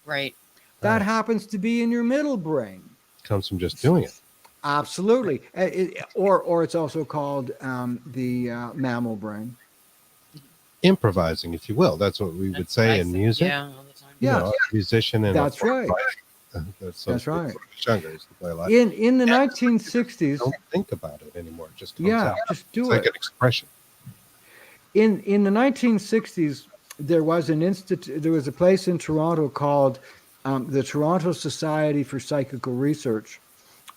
Right. That happens to be in your middle brain. Comes from just doing it. Absolutely. Or it's also called the mammal brain. Improvising, if you will. That's what we would say in music. Yeah, all the time. Yeah. Musician and that's right. That's right. Younger used to play a lot. In the 1960s, don't think about it anymore. It just comes out. Just do it's it. Like an expression. In the 1960s, there was a place in Toronto called the Toronto Society for Psychical Research,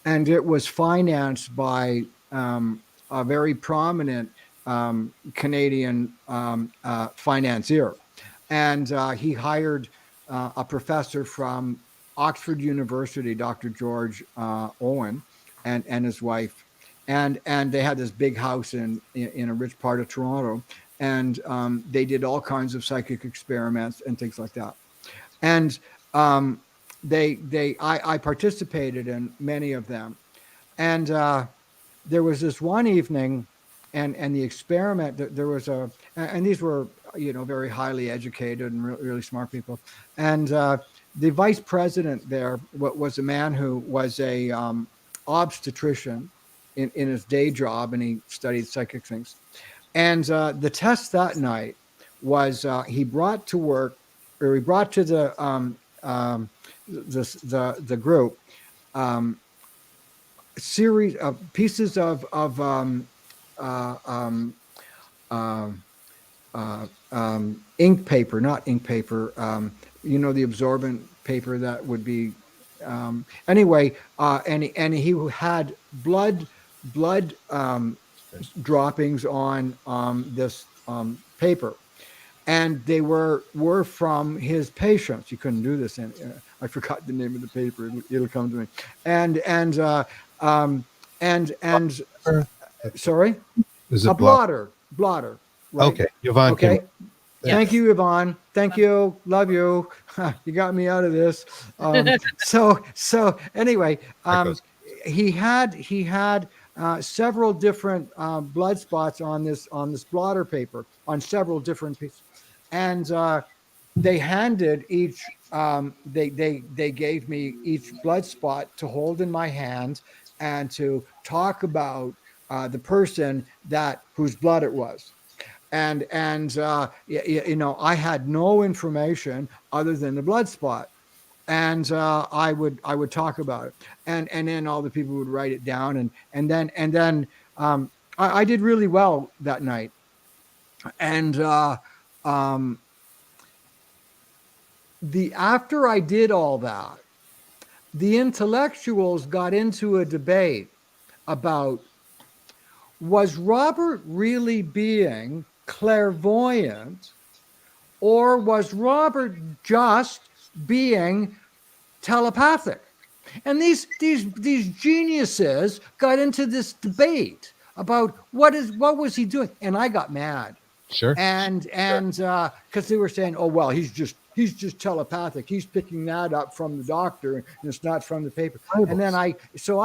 and it was financed by a very prominent Canadian financier, and he hired a professor from Oxford University, Dr. George Owen, and his wife, and they had this big house in a rich part of Toronto, and they did all kinds of psychic experiments and things like that, and I participated in many of them, and there was this one evening, and the experiment, there was and these were very highly educated and really smart people, and the vice president there was a man who was a obstetrician in his day job, and he studied psychic things. And the test that night was he brought to the group series of pieces of ink paper, not ink paper, the absorbent paper that would be anyway, and he had blood droppings on this paper, and they were from his patients. You couldn't do this, and I forgot the name of the paper. It'll come to me. And sorry, is it a blotter. Right? Okay, Yvonne. Okay. Thank you, Yvonne. Thank you. Love you. You got me out of this. So anyway, he had several different blood spots on this blotter paper on several different pieces, and they handed each. They gave me each blood spot to hold in my hand and to talk about the person whose blood it was. And I had no information other than the blood spot, and I would talk about it, and then all the people would write it down, and then I did really well that night, and after I did all that, the intellectuals got into a debate about, was Robert really being clairvoyant, or was Robert just being telepathic? And these geniuses got into this debate about what was he doing, and I got mad. Sure. And because they were saying, oh well, he's just telepathic. He's picking that up from the doctor, and it's not from the paper. And then I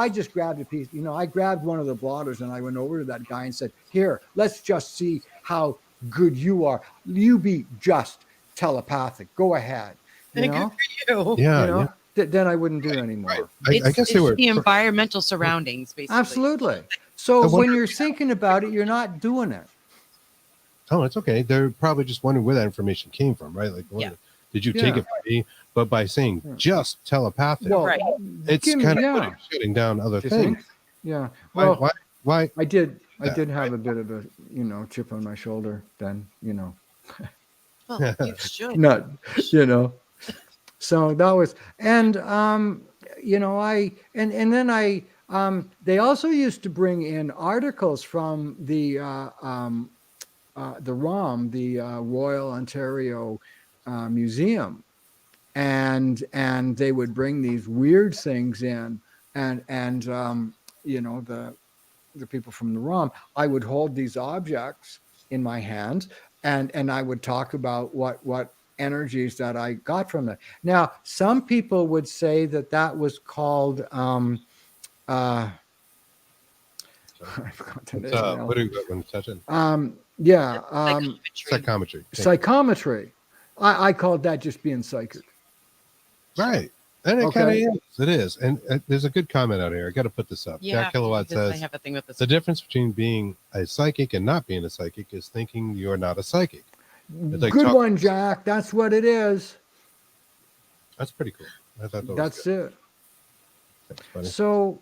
just grabbed a piece. I grabbed one of the blotters, and I went over to that guy and said, "Here, let's just see how good you are. You be just telepathic. Go ahead." Good for you. Yeah. Then I wouldn't do it anymore. Right. I guess they were the environmental surroundings, basically. Absolutely. So when you're thinking about it, you're not doing it. Oh, it's okay. They're probably just wondering where that information came from, right? Like, did you take it from me? But by saying just telepathic, right. It's kind of shutting down other things. Yeah. Well, why? I did have a bit of a, chip on my shoulder then, Well, you should. Not, So that was, and, they also used to bring in articles from the ROM, the Royal Ontario Museum, and they would bring these weird things in, and the people from the ROM, I would hold these objects in my hands, and I would talk about what energies that I got from it. Now, some people would say that was called I forgot the name now. What do you got when you touch it? Psychometry. Psychometry. I called that just being psychic. Right. And it kind of is. It is. And there's a good comment out here. I got to put this up. Yeah, Jack Kilowatt says, I have a thing with this. The difference between being a psychic and not being a psychic is thinking you're not a psychic. Like good one, Jack. That's what it is. That's pretty cool. I thought that's it. That's funny. So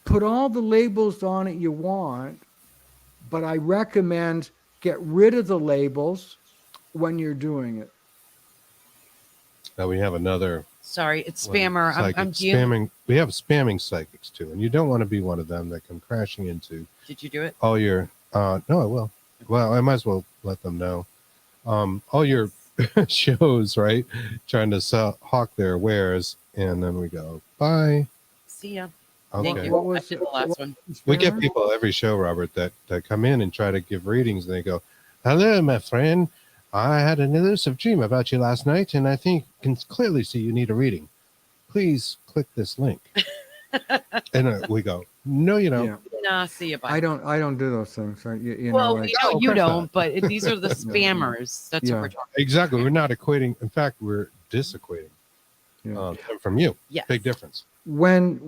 put all the labels on it you want, but I recommend get rid of the labels when you're doing it. Now we have another. Sorry, it's spammer. I'm spamming. We have spamming psychics too, and you don't want to be one of them that come crashing into. Did you do it? All your. No, I will. Well, I might as well let them know. All your shows, right? Trying to hawk their wares, and then we go bye. See ya. Okay. Thank you. I did the last one. We get people every show, Robert, that come in and try to give readings, and they go, "Hello, my friend. I had an elusive dream about you last night, and I think can clearly see you need a reading. Please click this link." And we go, "No, you don't." Yeah. Nah, see you. Bye. I don't do those things. Right? We know you don't, but these are the spammers. That's what we're talking about. Exactly. We're not equating. In fact, we're disequating them from you. Yes. Big difference. When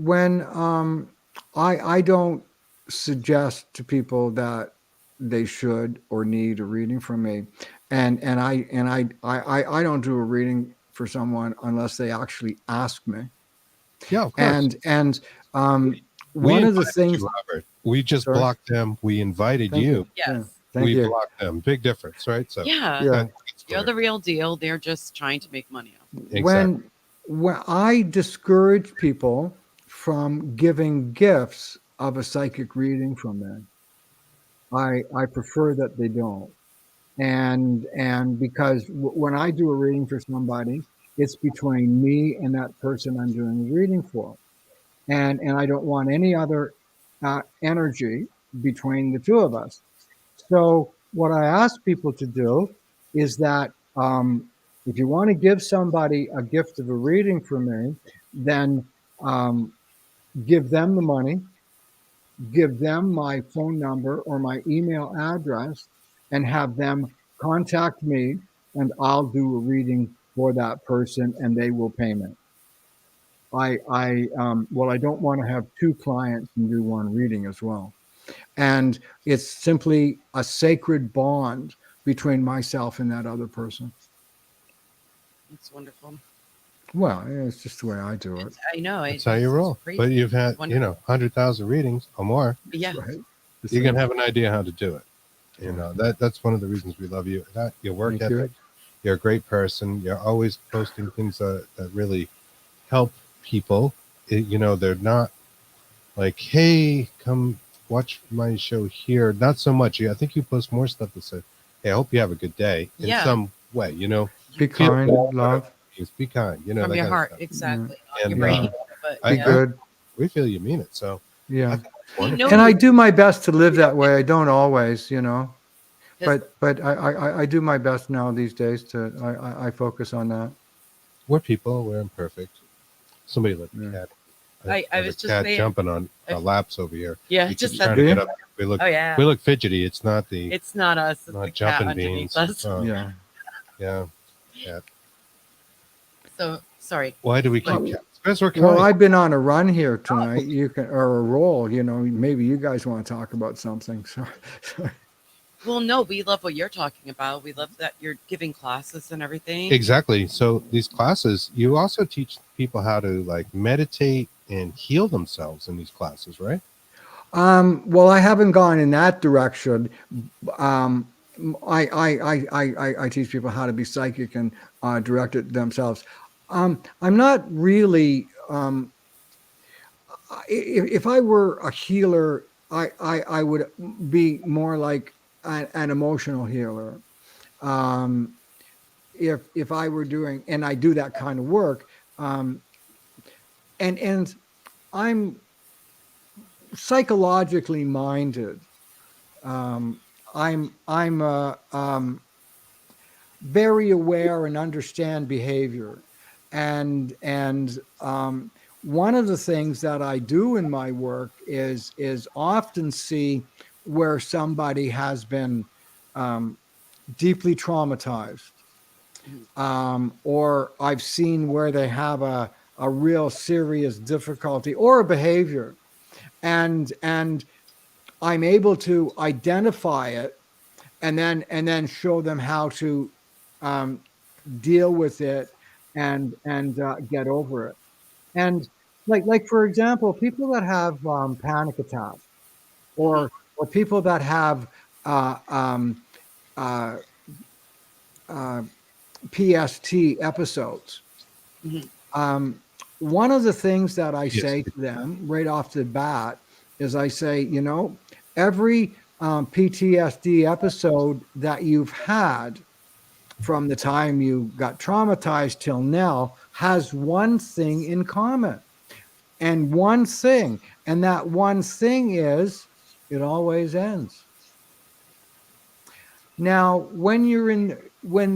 I don't suggest to people that they should or need a reading from me, and I don't do a reading for someone unless they actually ask me. Yeah, of course. And one of the things, Robert, we just blocked them. We invited you. Yes. We blocked them. Big difference, right? So yeah. You're the real deal. They're just trying to make money off. Exactly. When I discourage people from giving gifts of a psychic reading from them, I prefer that they don't. And because when I do a reading for somebody, it's between me and that person I'm doing the reading for. And I don't want any other energy between the two of us. So what I ask people to do is that if you want to give somebody a gift of a reading from me, then give them the money, give them my phone number or my email address, and have them contact me, and I'll do a reading for that person, and they will pay me. I don't want to have two clients and do one reading as well. And it's simply a sacred bond between myself and that other person. It's wonderful. Well, it's just the way I do it. I know. That's how you roll. But you've had, 100,000 readings or more. Yeah. Right? You can have an idea how to do it. That's one of the reasons we love you. Your work ethic, You're a great person. You're always posting things that really help people. They're not like, hey, come watch my show here. Not so much. I think you post more stuff that says, hey, I hope you have a good day in some way, Be kind, love. Be kind, from your heart, stuff. exactly. And, Your brain, but Be good. We feel you mean it. So Yeah. know And I do my best to live that way. I don't always, but I do my best now these days I focus on that. We're people. We're imperfect. Somebody let the cat. I was just cat saying, jumping on laps over here. Yeah, He just keeps trying to get up. We look. Oh yeah. We look fidgety. It's not the. It's not us. It's not the jumping cat beans. underneath us. Yeah. Yeah. Yeah. So sorry. Why do we keep cats? Because we're kind. Well, I've been on a run here tonight. Or a roll. Maybe you guys want to talk about something. Sorry. Well, no, we love what you're talking about. We love that you're giving classes and everything. Exactly. So these classes, you also teach people how to like meditate and heal themselves in these classes, right? Well, I haven't gone in that direction. I teach people how to be psychic and direct it themselves. I'm not really. If I were a healer, I would be more like an emotional healer. If I were doing, and I do that kind of work, and I'm psychologically minded. I'm very aware and understand behavior, and one of the things that I do in my work is often see where somebody has been deeply traumatized, or I've seen where they have a real serious difficulty or a behavior, and I'm able to identify it and then show them how to deal with it and get over it. And like for example, people that have panic attacks, or people that have PST episodes. One of the things that I say to them right off the bat is I say, every PTSD episode that you've had from the time you got traumatized till now has one thing in common. And that one thing is it always ends. Now, when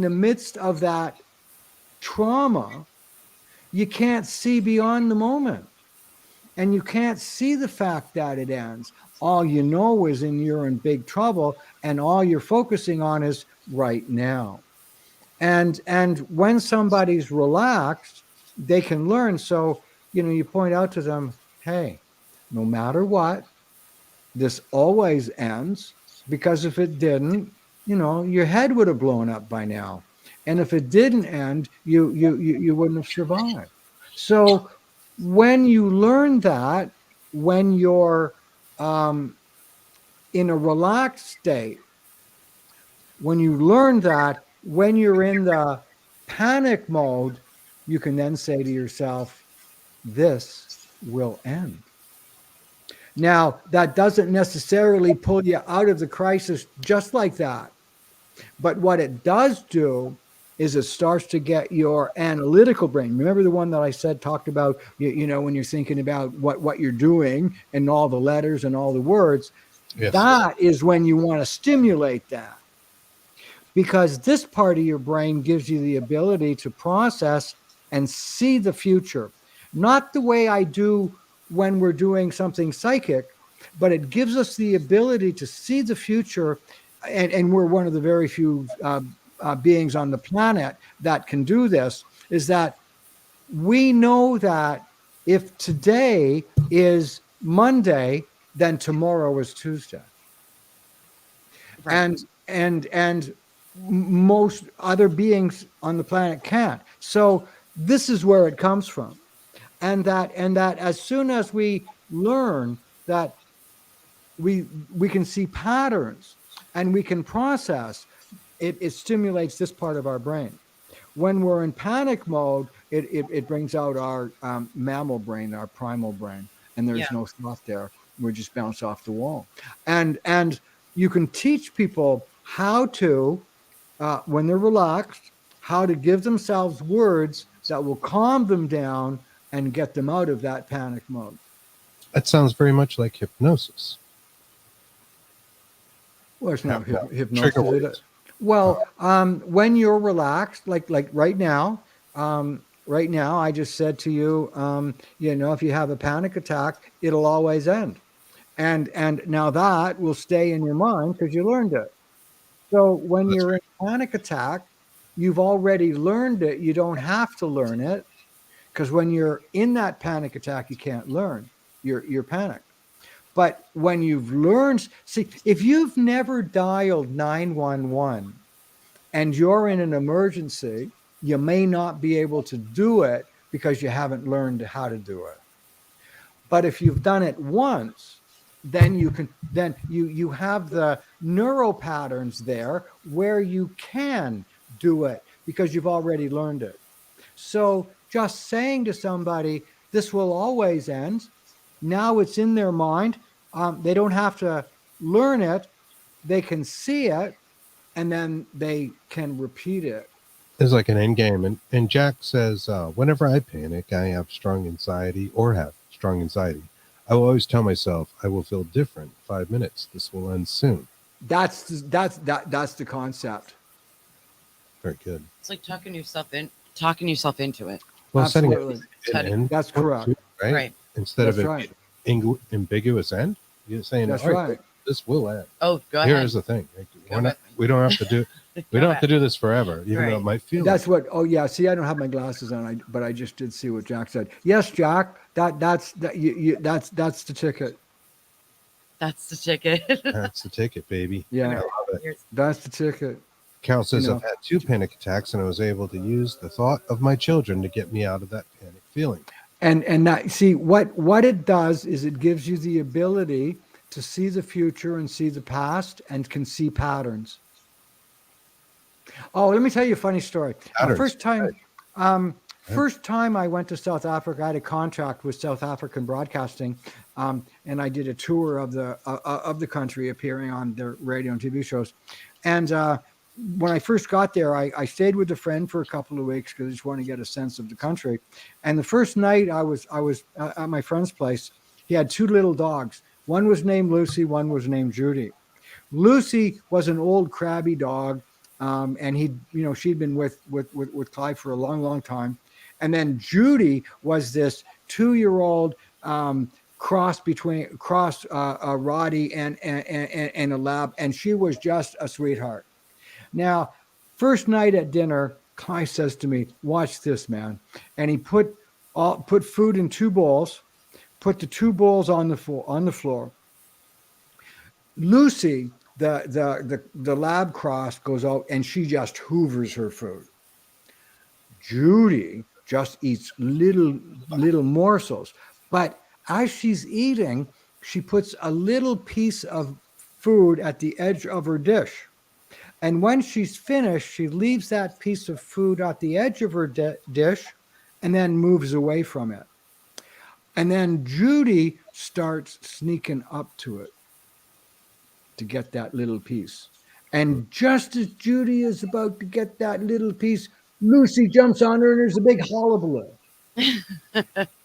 the midst of that trauma, you can't see beyond the moment, and you can't see the fact that it ends. All you know is you're in big trouble, and all you're focusing on is right now. And when somebody's relaxed, they can learn. So, you point out to them, hey, no matter what, this always ends, because if it didn't, your head would have blown up by now. And if it didn't end, you wouldn't have survived. So when you learn that, when you're in a relaxed state, when you learn that, when you're in the panic mode, you can then say to yourself, this will end. Now, that doesn't necessarily pull you out of the crisis just like that. But what it does do is it starts to get your analytical brain. Remember the one that I talked about, when you're thinking about what you're doing and all the letters and all the words, yes. That is when you want to stimulate that. Because this part of your brain gives you the ability to process and see the future. Not the way I do when we're doing something psychic, but it gives us the ability to see the future. And we're one of the very few beings on the planet that can do this, is that we know that if today is Monday, then tomorrow is Tuesday. Right. And most other beings on the planet can't. So this is where it comes from. And that as soon as we learn that we can see patterns and we can process, it stimulates this part of our brain. When we're in panic mode, it brings out our mammal brain, our primal brain, and there's no thought there. We just bounce off the wall. And you can teach people how to, when they're relaxed, how to give themselves words that will calm them down and get them out of that panic mode. That sounds very much like hypnosis. Well, it's not Trigger hypnosis. words. Well, when you're relaxed, like right now, I just said to you, if you have a panic attack, it'll always end. And now that will stay in your mind because you learned it. So when you're in a panic attack, you've already learned it. You don't have to learn it, because when you're in that panic attack, you can't learn. You're panicked. But when you've learned, see, if you've never dialed 911 and you're in an emergency, you may not be able to do it because you haven't learned how to do it. But if you've done it once, then you have the neural patterns there where you can do it because you've already learned it. So just saying to somebody, this will always end, now it's in their mind. They don't have to learn it. They can see it, and then they can repeat it. It's like an end game. And Jack says, whenever I panic, I have strong anxiety. I will always tell myself I will feel different. 5 minutes. This will end soon. That's the concept. Very good. It's like talking yourself into it. Well, Absolutely. setting an end. That's correct. Too, right? Instead That's of right. an ambiguous end, you're saying, That's all right, right. this will end. Oh, go ahead. Here's the thing. Go We don't have to do we don't have to do this forever, even though it might feel That's what. Oh yeah. See, I don't have my glasses on, but I just did see what Jack said. Yes, Jack. That's the ticket. That's the ticket. That's the ticket, baby. Yeah. I love it. That's the ticket. Cal says, I've had 2 panic attacks, and I was able to use the thought of my children to get me out of that panic feeling. And that, see, what it does is it gives you the ability to see the future and see the past and can see patterns. Oh, let me tell you a funny story. First time I went to South Africa, I had a contract with South African Broadcasting, and I did a tour of the country, appearing on their radio and TV shows. And when I first got there, I stayed with a friend for a couple of weeks because I just wanted to get a sense of the country. And the first night I was at my friend's place, he had 2 little dogs. One was named Lucy, one was named Judy. Lucy was an old crabby dog, and she'd been with Clive for a long, long time. And then Judy was this 2-year-old cross Roddy and a lab, and she was just a sweetheart. Now, first night at dinner, Clive says to me, "Watch this, man," and he put food in 2 bowls, put the 2 bowls on the floor. Lucy, the lab cross, goes out and she just hoovers her food. Judy just eats little morsels, but as she's eating, she puts a little piece of food at the edge of her dish. And when she's finished, she leaves that piece of food at the edge of her dish and then moves away from it. And then Judy starts sneaking up to it to get that little piece. And just as Judy is about to get that little piece, Lucy jumps on her and there's a big hullabaloo.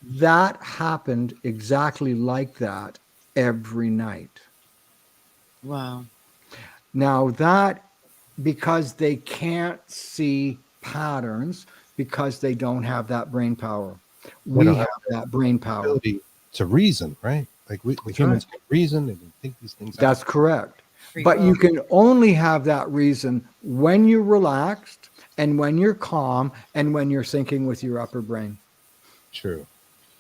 That happened exactly like that every night. Wow. Now that, because they can't see patterns, because they don't have that brain power. We have that brain power. Ability to reason, right? Like we humans can reason and think these things out. That's correct. But you can only have that reason when you're relaxed and when you're calm and when you're thinking with your upper brain. True.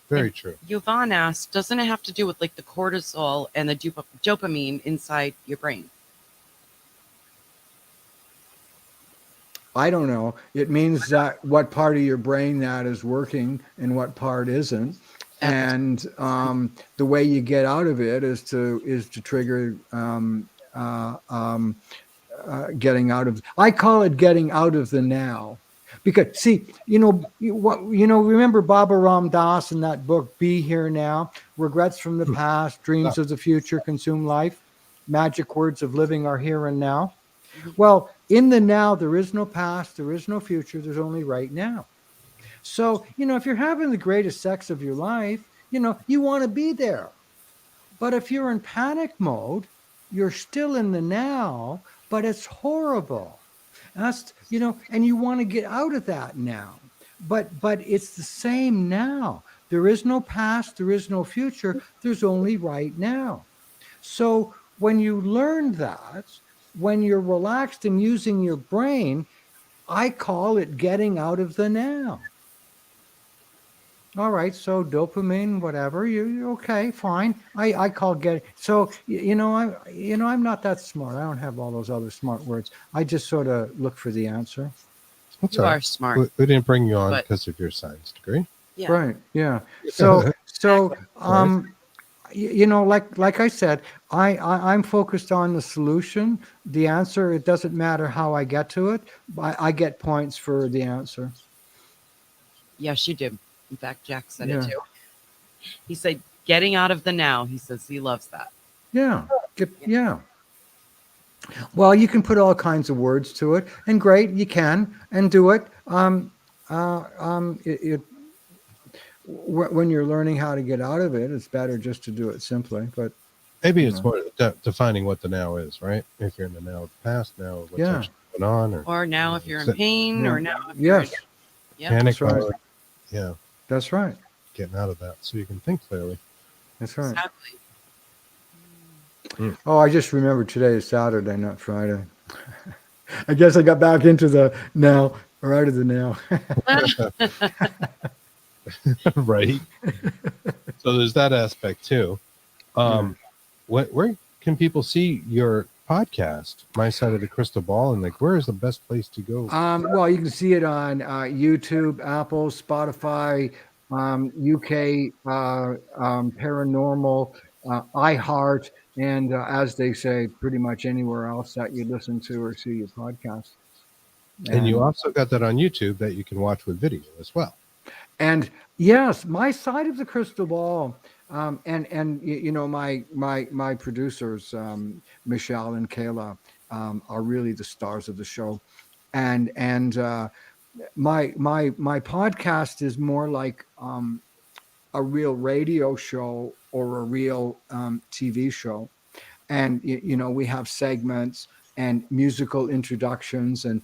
Very true. Yvonne asked, doesn't it have to do with like the cortisol and the dopamine inside your brain? I don't know. It means that what part of your brain that is working and what part isn't. And the way you get out of it is to trigger getting out of. I call it getting out of the now, because see, remember Baba Ram Dass in that book, Be Here Now, Regrets from the Past, Dreams of the Future Consume Life, Magic Words of Living Are Here and Now. Well, in the now, there is no past, there is no future, there's only right now. So, if you're having the greatest sex of your life, you want to be there. But if you're in panic mode, you're still in the now, but it's horrible. That's, and you want to get out of that now. But it's the same now. There is no past, there is no future, there's only right now. So when you learn that, when you're relaxed and using your brain, I call it getting out of the now. All right, so dopamine, whatever. You okay? Fine. I call getting. So I'm not that smart. I don't have all those other smart words. I just sort of look for the answer. That's You all are right. smart. We didn't bring you on But- because of your science degree. Yeah. Right. Yeah. So like I said, I'm focused on the solution, the answer. It doesn't matter how I get to it. I get points for the answer. Yes, you do. In fact, Jack said Yeah. it too. He said, getting out of the now. He says he loves that. Yeah. Yeah. Well, you can put all kinds of words to it, and great, you can, and do it. When you're learning how to get out of it, it's better just to do it simply. But Maybe it's more defining what the now is, right? If you're in the now of the past, now of what's actually going on, Or now if you're in pain, or now if yes, yeah. panic That's right. mode. Yeah, that's right. getting out of that so you can think clearly. That's right. Exactly. Oh, I just remembered today is Saturday, not Friday. I guess I got back into the now, or out of the now. Right. So there's that aspect too. Where can people see your podcast, My Side of the Crystal Ball, and where is the best place to go? Well, you can see it on YouTube, Apple, Spotify, UK, Paranormal, iHeart, and as they say, pretty much anywhere else that you listen to or see your podcast. And you also got that on YouTube that you can watch with video as well. And yes, My Side of the Crystal Ball, and my producers, Michelle and Kayla, are really the stars of the show, and my podcast is more like a real radio show or a real TV show, and we have segments and musical introductions and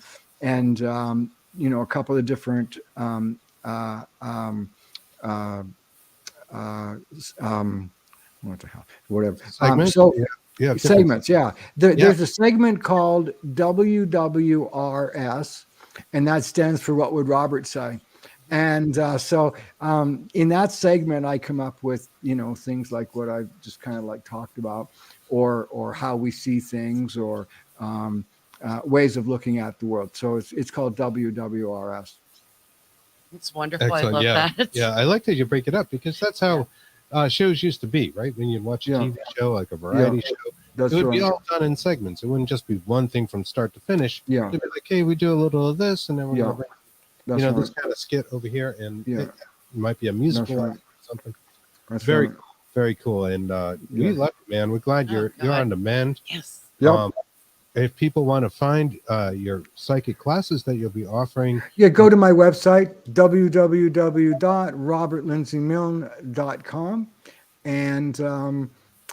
a couple of different what the hell, whatever. Segments? Segments. Yeah. There's a segment called WWRS, and that stands for What Would Robert Say? And so in that segment, I come up with, things like what I just kind of talked about, or how we see things, or ways of looking at the world. So it's called WWRS. It's wonderful. Excellent. I love that. Yeah, I like that you break it up, because that's how shows used to be, right? When you watch a TV show, like a variety show, it would be all done in segments. It wouldn't just be one thing from start to finish. Yeah. It'd be like, hey, we do a little of this, and then we're going to That's this kind of skit over here, and Yeah. it might be a musical That's or right. something. That's Very right. cool. Very cool. And we Yeah. love it, man. We're glad Oh, you're God. on demand. Yes. Yep. If people want to find your psychic classes that you'll be offering, Go to my website, www.robertlindsymilne.com, and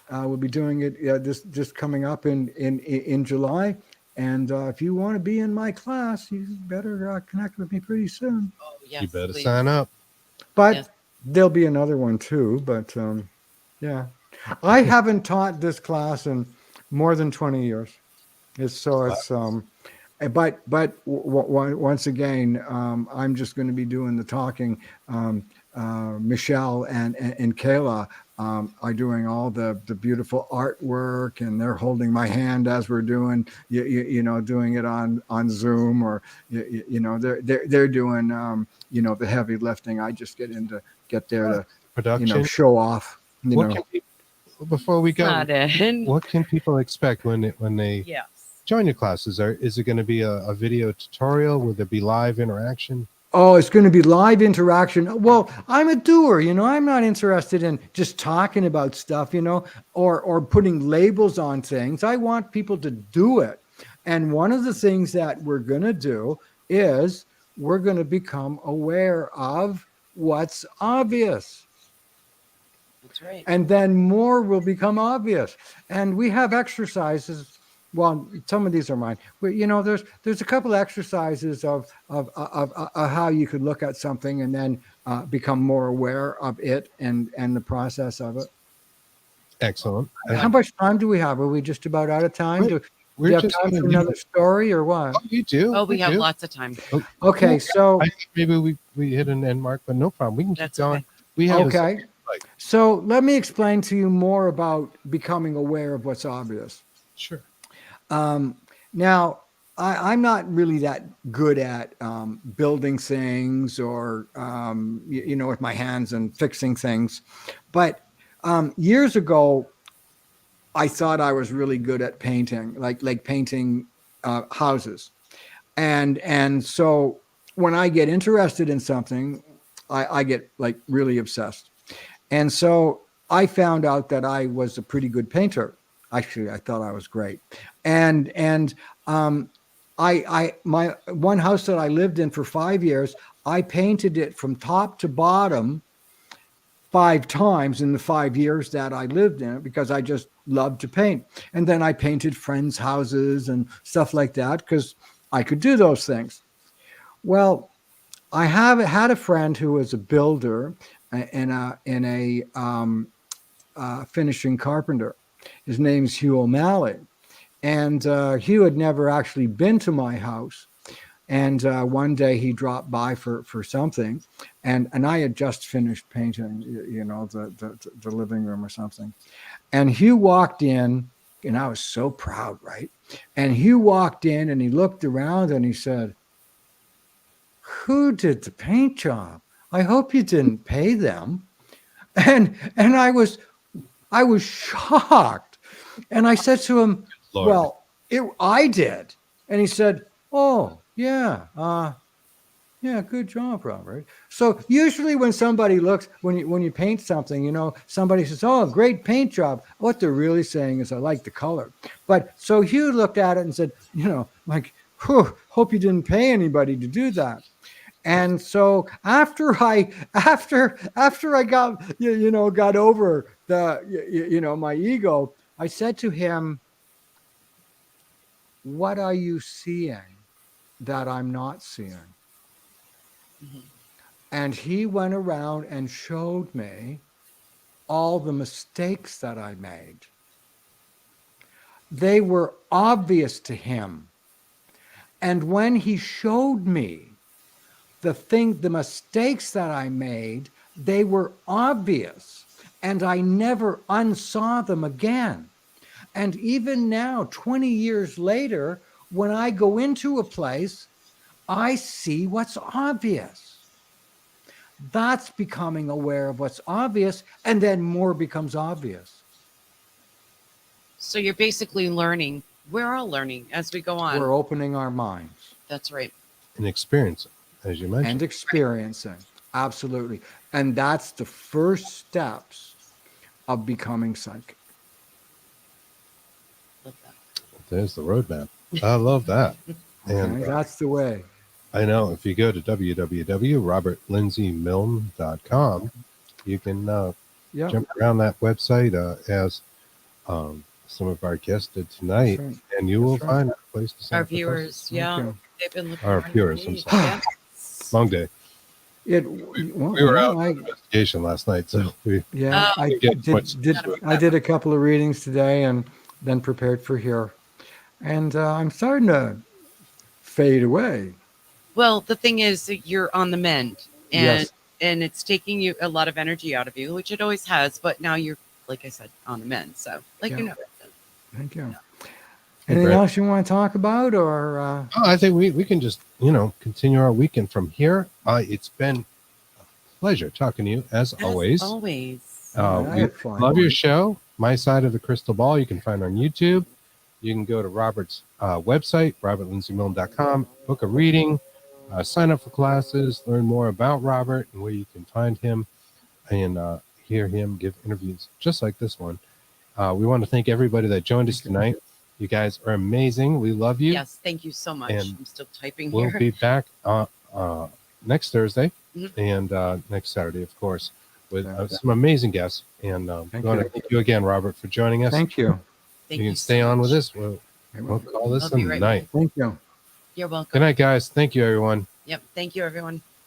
we'll be doing it just coming up in July. And if you want to be in my class, you better connect with me pretty soon. Oh, yes. you better please. sign up. But Yes. there'll be another one too. But I haven't taught this class in more than 20 years. But once again, I'm just going to be doing the talking. Michelle and Kayla are doing all the beautiful artwork, and they're holding my hand as we're doing doing it on Zoom, or they're doing the heavy lifting. I just get there to Production. show off. What can people, before we go, Not in. what can people expect when they Yes. join your classes? Is it going to be a video tutorial? Will there be live interaction? Oh, it's going to be live interaction. Well, I'm a doer, I'm not interested in just talking about stuff, or putting labels on things. I want people to do it. And one of the things that we're going to do is we're going to become aware of what's obvious. That's right. And then more will become obvious. And we have exercises. Well, some of these are mine. But, there's a couple of exercises of how you could look at something and then become more aware of it and the process of it. Excellent. How much time do we have? Are we just about out of time? Do you have time for another story or what? Oh, you do. Oh, we have lots of time. Okay, so I think maybe we hit an end mark, but no problem. We can keep going. Okay. We have okay. So let me explain to you more about becoming aware of what's obvious. Sure. Now, I'm not really that good at building things or, with my hands and fixing things. But years ago, I thought I was really good at painting, like painting houses. And so when I get interested in something, I get like really obsessed. And so I found out that I was a pretty good painter. Actually, I thought I was great. And my one house that I lived in for 5 years, I painted it from top to bottom 5 times in the 5 years that I lived in it because I just loved to paint. And then I painted friends' houses and stuff like that because I could do those things. Well, I had a friend who was a builder and a finishing carpenter. His name's Hugh O'Malley. And Hugh had never actually been to my house. And one day he dropped by for something. And I had just finished painting, the living room or something. And Hugh walked in, and I was so proud, right? And Hugh walked in and he looked around and he said, "Who did the paint job? I hope you didn't pay them." And I was shocked. And I said to him, Lord. "Well, I did." And he said, "Oh, yeah, good job, Robert." So usually when somebody looks, when you paint something, somebody says, "Oh, great paint job." What they're really saying is, "I like the color." But so Hugh looked at it and said, "Hope you didn't pay anybody to do that." And so after I got got over the my ego, I said to him, "What are you seeing that I'm not seeing?" Mm-hmm. And he went around and showed me all the mistakes that I made. They were obvious to him. And when he showed me the mistakes that I made, they were obvious. And I never unsaw them again. And even now, 20 years later, when I go into a place, I see what's obvious. That's becoming aware of what's obvious, and then more becomes obvious. So you're basically learning. We're all learning as we go on. We're opening our minds. That's right. And experiencing, as you mentioned. And experiencing. Absolutely. And that's the first steps of becoming psychic. Love that. There's the roadmap. I love that. And Okay, that's the way. I know if you go to www.robertlindsymilne.com, you can jump around that website as some of our guests did tonight, That's right. and you will That's right. find a place to sign Our up for viewers, classes. yeah, Okay. they've been looking. Our for viewers, me. I'm sorry. Yes. Long day. We We were out on investigation last night, so we Yeah, Oh. I Get much- did a couple of readings today and then prepared for here. And I'm starting to fade away. Well, the thing is that you're on the mend, and Yes. and it's taking you a lot of energy out of you, which it always has. But now you're, like I said, on the mend. So, Yeah. Thank you. Hey, Anything Brett. else you want to talk about, or Oh, I think we can just, continue our weekend from here. It's been a pleasure talking to you, as always. Always. I We had fun. love your show, My Side of the Crystal Ball. You can find on YouTube. you can go to Robert's website, robertlindsymilne.com, book a reading, sign up for classes, learn more about Robert and where you can find him and hear him give interviews just like this one. We want to thank everybody that joined us tonight. You guys are amazing. We love you. Yes, thank you so much. And I'm still typing we'll here. be back next Thursday Mhm. and next Saturday, of course, with some amazing guests. And we want to thank you again, Robert, for joining us. Thank you. Thank You can so stay on with much. us. We'll call this I'll a be right night. Thank you. You're welcome. Good night, guys. Thank you, everyone. Yep. Thank you, everyone.